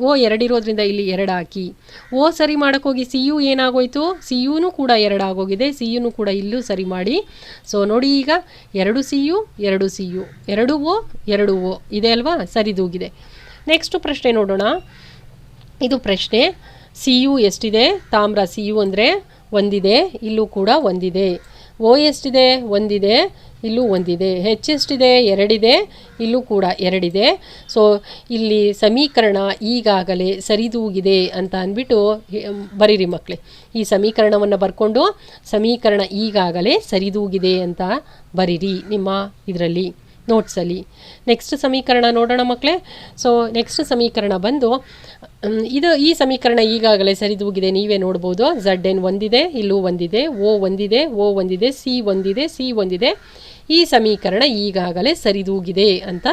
O 2 ಇರೋದ್ರಿಂದ ಇಲ್ಲಿ 2 ಹಾಕಿ. O ಸರಿ ಮಾಡೋಕ್ಕೋಗಿ Cu ಏನಾಗೋಯ್ತು? Cuನೂ ಕೂಡ 2 ಆಗೋಗಿದೆ. Cuನೂ ಕೂಡ ಇಲ್ಲೂ ಸರಿ ಮಾಡಿ. ಸೊ ನೋಡಿ ಈಗ 2 Cu 2 Cu 2 O 2 O ಇದೆ ಅಲ್ವಾ, ಸರಿದೂಗಿದೆ. ನೆಕ್ಸ್ಟ್ ಪ್ರಶ್ನೆ ನೋಡೋಣ. ಇದು ಪ್ರಶ್ನೆ. Cu ಎಷ್ಟಿದೆ? ತಾಮ್ರ Cu ಅಂದರೆ 1 ಇದೆ, ಇಲ್ಲೂ ಕೂಡ 1 ಇದೆ. O ಎಷ್ಟಿದೆ? 1 ಇದೆ, ಇಲ್ಲೂ 1 ಇದೆ. H ಎಷ್ಟಿದೆ? 2 ಇದೆ, ಇಲ್ಲೂ ಕೂಡ 2 ಇದೆ. ಸೊ ಇಲ್ಲಿ ಸಮೀಕರಣ ಈಗಾಗಲೇ ಸರಿದೂಗಿದೆ ಅಂತ ಅಂದ್ಬಿಟ್ಟು ಬರೀರಿ ಮಕ್ಕಳೇ. ಈ ಸಮೀಕರಣವನ್ನು ಬರ್ಕೊಂಡು ಸಮೀಕರಣ ಈಗಾಗಲೇ ಸರಿದೂಗಿದೆ ಅಂತ ಬರೀರಿ ನಿಮ್ಮ ಇದರಲ್ಲಿ ನೋಟ್ಸಲ್ಲಿ. ನೆಕ್ಸ್ಟ್ ಸಮೀಕರಣ ನೋಡೋಣ ಮಕ್ಕಳೇ. ಸೊ ನೆಕ್ಸ್ಟ್ ಸಮೀಕರಣ ಬಂದು ಈ ಸಮೀಕರಣ ಈಗಾಗಲೇ ಸರಿದೂಗಿದೆ, ನೀವೇ ನೋಡ್ಬೋದು. ZN 1 ಇದೆ, ಇಲ್ಲೂ 1 ಇದೆ. O 1 ಇದೆ, O 1 ಇದೆ. C 1 ಇದೆ, C 1 ಇದೆ. ಈ ಸಮೀಕರಣ ಈಗಾಗಲೇ ಸರಿದೂಗಿದೆ ಅಂತ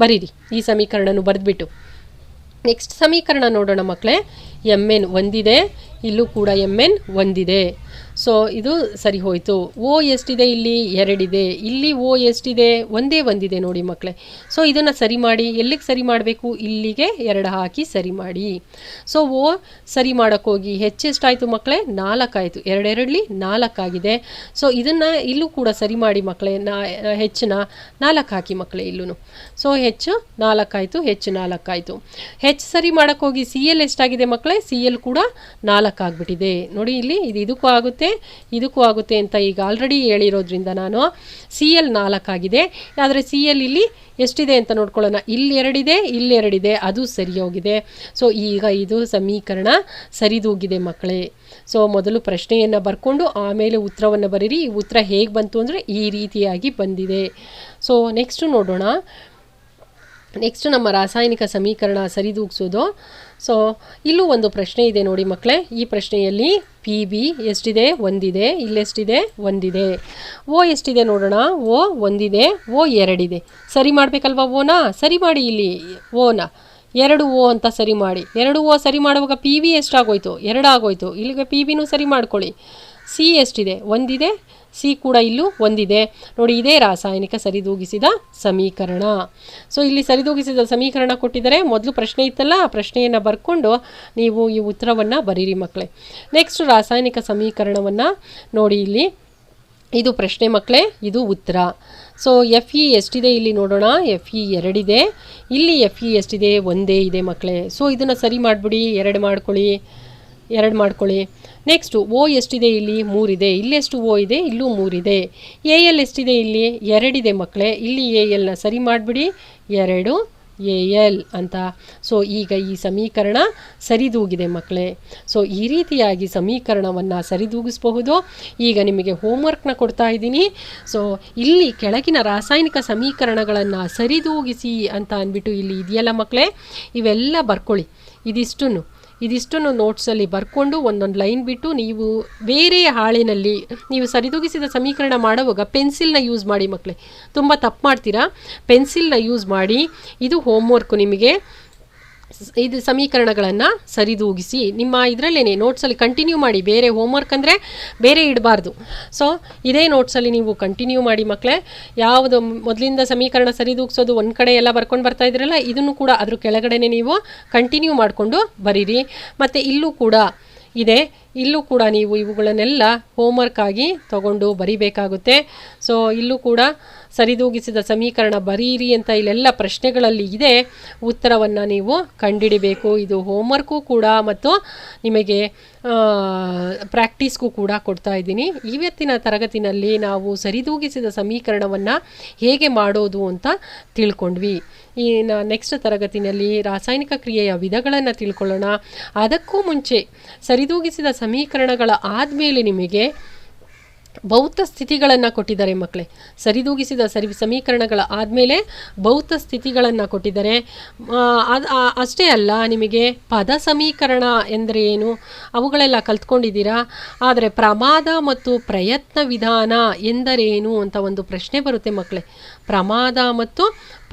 ಬರೀರಿ, ಈ ಸಮೀಕರಣನು ಬರೆದ್ಬಿಟ್ಟು. ನೆಕ್ಸ್ಟ್ ಸಮೀಕರಣ ನೋಡೋಣ ಮಕ್ಕಳೇ. MN 1 ಇದೆ, ಇಲ್ಲೂ ಕೂಡ MN 1 ಇದೆ. ಸೊ ಇದು ಸರಿ ಹೋಯಿತು. O ಎಷ್ಟಿದೆ? ಇಲ್ಲಿ 2 ಇದೆ. ಇಲ್ಲಿ O ಎಷ್ಟಿದೆ? 1 ಇದೆ ನೋಡಿ ಮಕ್ಕಳೇ. ಸೊ ಇದನ್ನು ಸರಿ ಮಾಡಿ. ಎಲ್ಲಿಗೆ ಸರಿ ಮಾಡಬೇಕು? ಇಲ್ಲಿಗೆ 2 ಹಾಕಿ ಸರಿ ಮಾಡಿ. ಸೊ O ಸರಿ ಮಾಡೋಕ್ಕೋಗಿ H ಎಷ್ಟಾಯಿತು ಮಕ್ಕಳೇ? 4 ಆಯಿತು. 2 2ಲಿ 4 ಆಗಿದೆ. ಸೊ ಇದನ್ನು ಇಲ್ಲೂ ಕೂಡ ಸರಿ ಮಾಡಿ ಮಕ್ಕಳೇ. Hನ 4 ಹಾಕಿ ಮಕ್ಕಳೇ ಇಲ್ಲೂ. ಸೊ H 4 ಆಯಿತು, H 4 ಆಯಿತು. H ಸರಿ ಮಾಡೋಕ್ಕೋಗಿ Cl ಎಷ್ಟಾಗಿದೆ ಮಕ್ಕಳೇ? Cl ಕೂಡ 4 ಆಗಿಬಿಟ್ಟಿದೆ ನೋಡಿ. ಇಲ್ಲಿ ಇದಕ್ಕೂ ಆಗುತ್ತೆ, ಇದಕ್ಕೂ ಆಗುತ್ತೆ ಅಂತ ಈಗ ಆಲ್ರೆಡಿ ಹೇಳಿರೋದ್ರಿಂದ ನಾನು Cl 4 ಆಗಿದೆ. ಆದರೆ Cl ಇಲ್ಲಿ ಎಷ್ಟಿದೆ ಅಂತ ನೋಡ್ಕೊಳ್ಳೋಣ. ಇಲ್ಲಿ 2 ಇದೆ, ಇಲ್ಲಿ 2 ಇದೆ, ಅದು ಸರಿ ಹೋಗಿದೆ. ಸೊ ಈಗ ಇದು ಸಮೀಕರಣ ಸರಿದೂಗಿದೆ ಮಕ್ಕಳೇ. ಸೊ ಮೊದಲು ಪ್ರಶ್ನೆಯನ್ನು ಬರ್ಕೊಂಡು ಆಮೇಲೆ ಉತ್ತರವನ್ನು ಬರೀರಿ. ಈ ಉತ್ತರ ಹೇಗೆ ಬಂತು ಅಂದರೆ ಈ ರೀತಿಯಾಗಿ ಬಂದಿದೆ. ಸೊ ನೆಕ್ಸ್ಟ್ ನೋಡೋಣ. ನೆಕ್ಸ್ಟ್ ನಮ್ಮ ರಾಸಾಯನಿಕ ಸಮೀಕರಣ ಸರಿದೂಗಿಸೋದು. ಸೊ ಇಲ್ಲೂ ಒಂದು ಪ್ರಶ್ನೆ ಇದೆ ನೋಡಿ ಮಕ್ಕಳೇ. ಈ ಪ್ರಶ್ನೆಯಲ್ಲಿ PB ಎಷ್ಟಿದೆ? 1 ಇದೆ. ಇಲ್ಲೆಷ್ಟಿದೆ? 1 ಇದೆ. O ಎಷ್ಟಿದೆ ನೋಡೋಣ. O 1 ಇದೆ, O 2 ಇದೆ. ಸರಿ ಮಾಡಬೇಕಲ್ವಾ? ಓನ ಸರಿ ಮಾಡಿ. ಇಲ್ಲಿ ಓನ 2 O ಅಂತ ಸರಿ ಮಾಡಿ. 2 O ಸರಿ ಮಾಡುವಾಗ PB ಎಷ್ಟಾಗೋಯ್ತು? 2 ಆಗೋಯ್ತು. ಇಲ್ಲಿಗೆ PBನೂ ಸರಿ ಮಾಡ್ಕೊಳ್ಳಿ. C ಎಷ್ಟಿದೆ? 1 ಇದೆ. C ಕೂಡ ಇಲ್ಲೂ 1 ಇದೆ ನೋಡಿ. ಇದೇ ರಾಸಾಯನಿಕ ಸರಿದೂಗಿಸಿದ ಸಮೀಕರಣ. ಸೊ ಇಲ್ಲಿ ಸರಿದೂಗಿಸಿದ ಸಮೀಕರಣ ಕೊಟ್ಟಿದ್ದಾರೆ. ಮೊದಲು ಪ್ರಶ್ನೆ ಇತ್ತಲ್ಲ, ಆ ಪ್ರಶ್ನೆಯನ್ನು ಬರ್ಕೊಂಡು ನೀವು ಈ ಉತ್ತರವನ್ನು ಬರೀರಿ ಮಕ್ಕಳೇ. ನೆಕ್ಸ್ಟ್ ರಾಸಾಯನಿಕ ಸಮೀಕರಣವನ್ನು ನೋಡಿ. ಇಲ್ಲಿ ಇದು ಪ್ರಶ್ನೆ ಮಕ್ಕಳೇ, ಇದು ಉತ್ತರ. ಸೊ Fe ಎಷ್ಟಿದೆ ಇಲ್ಲಿ ನೋಡೋಣ. Fe 2 ಇದೆ, ಇಲ್ಲಿ Fe ಎಷ್ಟಿದೆ? 1 ಇದೆ ಮಕ್ಕಳೇ. ಸೊ ಇದನ್ನು ಸರಿ ಮಾಡಿಬಿಡಿ, 2 ಮಾಡ್ಕೊಳ್ಳಿ. ನೆಕ್ಸ್ಟು O ಎಷ್ಟಿದೆ? ಇಲ್ಲಿ 3 ಇದೆ. ಇಲ್ಲೆಷ್ಟು O ಇದೆ? ಇಲ್ಲೂ 3 ಇದೆ. Al ಎಷ್ಟಿದೆ? ಇಲ್ಲಿ 2 ಇದೆ ಮಕ್ಕಳೇ. ಇಲ್ಲಿ Alನ ಸರಿ ಮಾಡಿಬಿಡಿ, 2 Al ಅಂತ. ಸೊ ಈಗ ಈ ಸಮೀಕರಣ ಸರಿದೂಗಿದೆ ಮಕ್ಕಳೇ. ಸೊ ಈ ರೀತಿಯಾಗಿ ಸಮೀಕರಣವನ್ನು ಸರಿದೂಗಿಸಬಹುದು. ಈಗ ನಿಮಗೆ ಹೋಮ್ವರ್ಕ್ನ ಕೊಡ್ತಾ ಇದ್ದೀನಿ. ಸೊ ಇಲ್ಲಿ ಕೆಳಗಿನ ರಾಸಾಯನಿಕ ಸಮೀಕರಣಗಳನ್ನು ಸರಿದೂಗಿಸಿ ಅಂತ ಅಂದ್ಬಿಟ್ಟು ಇಲ್ಲಿ ಇದೆಯಲ್ಲ ಮಕ್ಕಳೇ, ಇವೆಲ್ಲ ಬರ್ಕೊಳ್ಳಿ. ಇದಿಷ್ಟನ್ನು ಇದಿಷ್ಟನ್ನು ನೋಟ್ಸಲ್ಲಿ ಬರ್ಕೊಂಡು ಒಂದೊಂದು ಲೈನ್ ಬಿಟ್ಟು ನೀವು ಬೇರೆ ಹಾಳೆನಲ್ಲಿ ನೀವು ಸರಿದೂಗಿಸಿದ ಸಮೀಕರಣ ಮಾಡುವಾಗ ಪೆನ್ಸಿಲ್ನ ಯೂಸ್ ಮಾಡಿ ಮಕ್ಕಳೇ. ತುಂಬ ತಪ್ಪು ಮಾಡ್ತೀರಾ. ಪೆನ್ಸಿಲ್ನ ಯೂಸ್ ಮಾಡಿ. ಇದು ಹೋಮ್ವರ್ಕು ನಿಮಗೆ. ಇದು ಸಮೀಕರಣಗಳನ್ನು ಸರಿದೂಗಿಸಿ ನಿಮ್ಮ ಇದರಲ್ಲೇ ನೋಟ್ಸಲ್ಲಿ ಕಂಟಿನ್ಯೂ ಮಾಡಿ. ಬೇರೆ ಹೋಮ್ವರ್ಕ್ ಅಂದರೆ ಬೇರೆ ಇಡಬಾರ್ದು. ಸೊ ಇದೇ ನೋಟ್ಸಲ್ಲಿ ನೀವು ಕಂಟಿನ್ಯೂ ಮಾಡಿ ಮಕ್ಕಳೇ. ಯಾವುದು ಮೊದಲಿಂದ ಸಮೀಕರಣ ಸರಿದೂಗಿಸೋದು ಒಂದು ಕಡೆ ಎಲ್ಲ ಬರ್ಕೊಂಡು ಬರ್ತಾ ಇದ್ರಲ್ಲ, ಇದನ್ನು ಕೂಡ ಅದ್ರ ಕೆಳಗಡೆನೆ ನೀವು ಕಂಟಿನ್ಯೂ ಮಾಡಿಕೊಂಡು ಬರೀರಿ. ಮತ್ತು ಇಲ್ಲೂ ಕೂಡ ಇದೆ, ಇಲ್ಲೂ ಕೂಡ ನೀವು ಇವುಗಳನ್ನೆಲ್ಲ ಹೋಮ್ವರ್ಕ್ ಆಗಿ ತಗೊಂಡು ಬರಿಬೇಕಾಗುತ್ತೆ. ಸೊ ಇಲ್ಲೂ ಕೂಡ ಸರಿದೂಗಿಸಿದ ಸಮೀಕರಣ ಬರೀರಿ ಅಂತ ಇಲ್ಲೆಲ್ಲ ಪ್ರಶ್ನೆಗಳಲ್ಲಿ ಇದೆ. ಉತ್ತರವನ್ನು ನೀವು ಕಂಡುಹಿಡಿಬೇಕು. ಇದು ಹೋಮ್ವರ್ಕು ಕೂಡ ಮತ್ತು ನಿಮಗೆ ಪ್ರಾಕ್ಟೀಸ್ಗೂ ಕೂಡ ಕೊಡ್ತಾ ಇದ್ದೀನಿ. ಇವತ್ತಿನ ತರಗತಿನಲ್ಲಿ ನಾವು ಸರಿದೂಗಿಸಿದ ಸಮೀಕರಣವನ್ನು ಹೇಗೆ ಮಾಡೋದು ಅಂತ ತಿಳ್ಕೊಂಡ್ವಿ. ಈ ನೆಕ್ಸ್ಟ್ ತರಗತಿನಲ್ಲಿ ರಾಸಾಯನಿಕ ಕ್ರಿಯೆಯ ವಿಧಗಳನ್ನು ತಿಳ್ಕೊಳ್ಳೋಣ. ಅದಕ್ಕೂ ಮುಂಚೆ ಸರಿದೂಗಿಸಿದ ಸಮೀಕರಣಗಳ ಆದಮೇಲೆ ನಿಮಗೆ ಭೌತ ಸ್ಥಿತಿಗಳನ್ನು ಕೊಟ್ಟಿದ್ದಾರೆ ಮಕ್ಕಳೇ. ಸರಿದೂಗಿಸಿದ ಸಮೀಕರಣಗಳ ಆದಮೇಲೆ ಭೌತ ಸ್ಥಿತಿಗಳನ್ನು ಕೊಟ್ಟಿದ್ದಾರೆ. ಅಷ್ಟೇ ಅಲ್ಲ, ನಿಮಗೆ ಪದ ಸಮೀಕರಣ ಎಂದರೆ ಏನು ಅವುಗಳೆಲ್ಲ ಕಲ್ತ್ಕೊಂಡಿದ್ದೀರಾ. ಆದರೆ ಪ್ರಮಾದ ಮತ್ತು ಪ್ರಯತ್ನ ವಿಧಾನ ಎಂದರೇನು ಅಂತ ಒಂದು ಪ್ರಶ್ನೆ ಬರುತ್ತೆ ಮಕ್ಕಳೇ. ಪ್ರಮಾದ ಮತ್ತು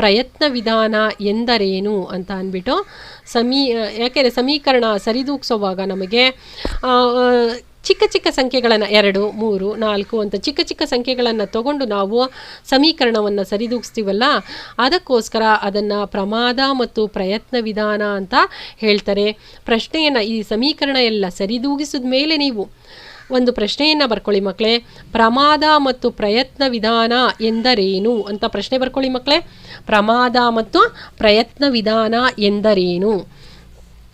ಪ್ರಯತ್ನ ವಿಧಾನ ಎಂದರೇನು ಅಂತ ಅಂದ್ಬಿಟ್ಟು ಯಾಕೆಂದರೆ ಸಮೀಕರಣ ಸರಿದೂಗಿಸುವಾಗ ನಮಗೆ ಚಿಕ್ಕ ಚಿಕ್ಕ ಸಂಖ್ಯೆಗಳನ್ನು 2, 3, 4 ಅಂತ ಚಿಕ್ಕ ಚಿಕ್ಕ ಸಂಖ್ಯೆಗಳನ್ನು ತಗೊಂಡು ನಾವು ಸಮೀಕರಣವನ್ನು ಸರಿದೂಗಿಸ್ತೀವಲ್ಲ, ಅದಕ್ಕೋಸ್ಕರ ಅದನ್ನು ಪ್ರಮಾದ ಮತ್ತು ಪ್ರಯತ್ನ ವಿಧಾನ ಅಂತ ಹೇಳ್ತಾರೆ. ಪ್ರಶ್ನೆಯನ್ನು ಈ ಸಮೀಕರಣ ಎಲ್ಲ ಸರಿದೂಗಿಸಿದ ಮೇಲೆ ನೀವು ಒಂದು ಪ್ರಶ್ನೆಯನ್ನು ಬರ್ಕೊಳ್ಳಿ ಮಕ್ಕಳೇ. ಪ್ರಮಾದ ಮತ್ತು ಪ್ರಯತ್ನ ವಿಧಾನ ಎಂದರೇನು ಅಂತ ಪ್ರಶ್ನೆ ಬರ್ಕೊಳ್ಳಿ ಮಕ್ಕಳೇ. ಪ್ರಮಾದ ಮತ್ತು ಪ್ರಯತ್ನ ವಿಧಾನ ಎಂದರೇನು?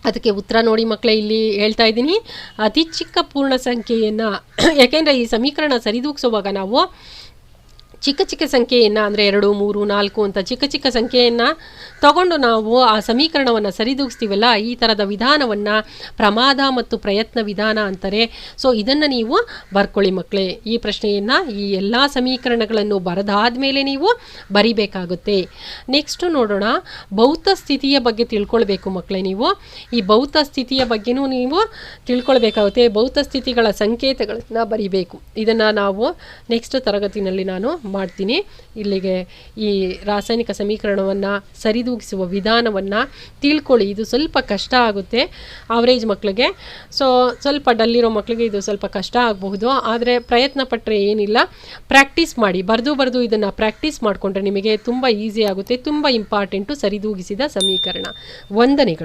ಅದಕ್ಕೆ ಉತ್ತರ ನೋಡಿ ಮಕ್ಕಳೇ, ಇಲ್ಲಿ ಹೇಳ್ತಾ ಇದ್ದೀನಿ. ಅತಿ ಚಿಕ್ಕ ಪೂರ್ಣ ಸಂಖ್ಯೆಯನ್ನು, ಯಾಕೆಂದರೆ ಈ ಸಮೀಕರಣ ಸರಿದೂಗಿಸುವಾಗ ನಾವು ಚಿಕ್ಕ ಚಿಕ್ಕ ಸಂಖ್ಯೆಯನ್ನು ಅಂದರೆ 2, 3, 4 ಅಂತ ಚಿಕ್ಕ ಚಿಕ್ಕ ಸಂಖ್ಯೆಯನ್ನು ತಗೊಂಡು ನಾವು ಆ ಸಮೀಕರಣವನ್ನು ಸರಿದೂಗಿಸ್ತೀವಲ್ಲ, ಈ ಥರದ ವಿಧಾನವನ್ನು ಪ್ರಮಾದ ಮತ್ತು ಪ್ರಯತ್ನ ವಿಧಾನ ಅಂತಾರೆ. ಸೊ ಇದನ್ನು ನೀವು ಬರ್ಕೊಳ್ಳಿ ಮಕ್ಕಳೇ. ಈ ಪ್ರಶ್ನೆಯನ್ನು ಈ ಎಲ್ಲ ಸಮೀಕರಣಗಳನ್ನು ಬರೆದಾದ ಮೇಲೆ ನೀವು ಬರಿಬೇಕಾಗುತ್ತೆ. ನೆಕ್ಸ್ಟು ನೋಡೋಣ, ಭೌತ ಸ್ಥಿತಿಯ ಬಗ್ಗೆ ತಿಳ್ಕೊಳ್ಬೇಕು ಮಕ್ಕಳೇ. ನೀವು ಈ ಭೌತ ಸ್ಥಿತಿಯ ಬಗ್ಗೆನೂ ನೀವು ತಿಳ್ಕೊಳ್ಬೇಕಾಗುತ್ತೆ. ಭೌತ ಸ್ಥಿತಿಗಳ ಸಂಕೇತಗಳನ್ನು ಬರಿಬೇಕು. ಇದನ್ನು ನಾವು ನೆಕ್ಸ್ಟ್ ತರಗತಿನಲ್ಲಿ ನಾನು ಮಾಡ್ತೀನಿ. ಇಲ್ಲಿಗೆ ಈ ರಾಸಾಯನಿಕ ಸಮೀಕರಣವನ್ನು ಸರಿದೂಗಿಸುವ ವಿಧಾನವನ್ನು ತಿಳ್ಕೊಳ್ಳಿ. ಇದು ಸ್ವಲ್ಪ ಕಷ್ಟ ಆಗುತ್ತೆ ಆವ್ರೇಜ್ ಮಕ್ಕಳಿಗೆ. ಸೊ ಸ್ವಲ್ಪ ಡಲ್ಲಿರೋ ಮಕ್ಕಳಿಗೆ ಇದು ಸ್ವಲ್ಪ ಕಷ್ಟ ಆಗಬಹುದು. ಆದರೆ ಪ್ರಯತ್ನ ಪಟ್ಟರೆ ಏನಿಲ್ಲ, ಪ್ರಾಕ್ಟೀಸ್ ಮಾಡಿ. ಬರೆದು ಇದನ್ನು ಪ್ರಾಕ್ಟೀಸ್ ಮಾಡಿಕೊಂಡ್ರೆ ನಿಮಗೆ ತುಂಬ ಈಸಿ ಆಗುತ್ತೆ. ತುಂಬ ಇಂಪಾರ್ಟೆಂಟು ಸರಿದೂಗಿಸಿದ ಸಮೀಕರಣ. ವಂದನೆಗಳು.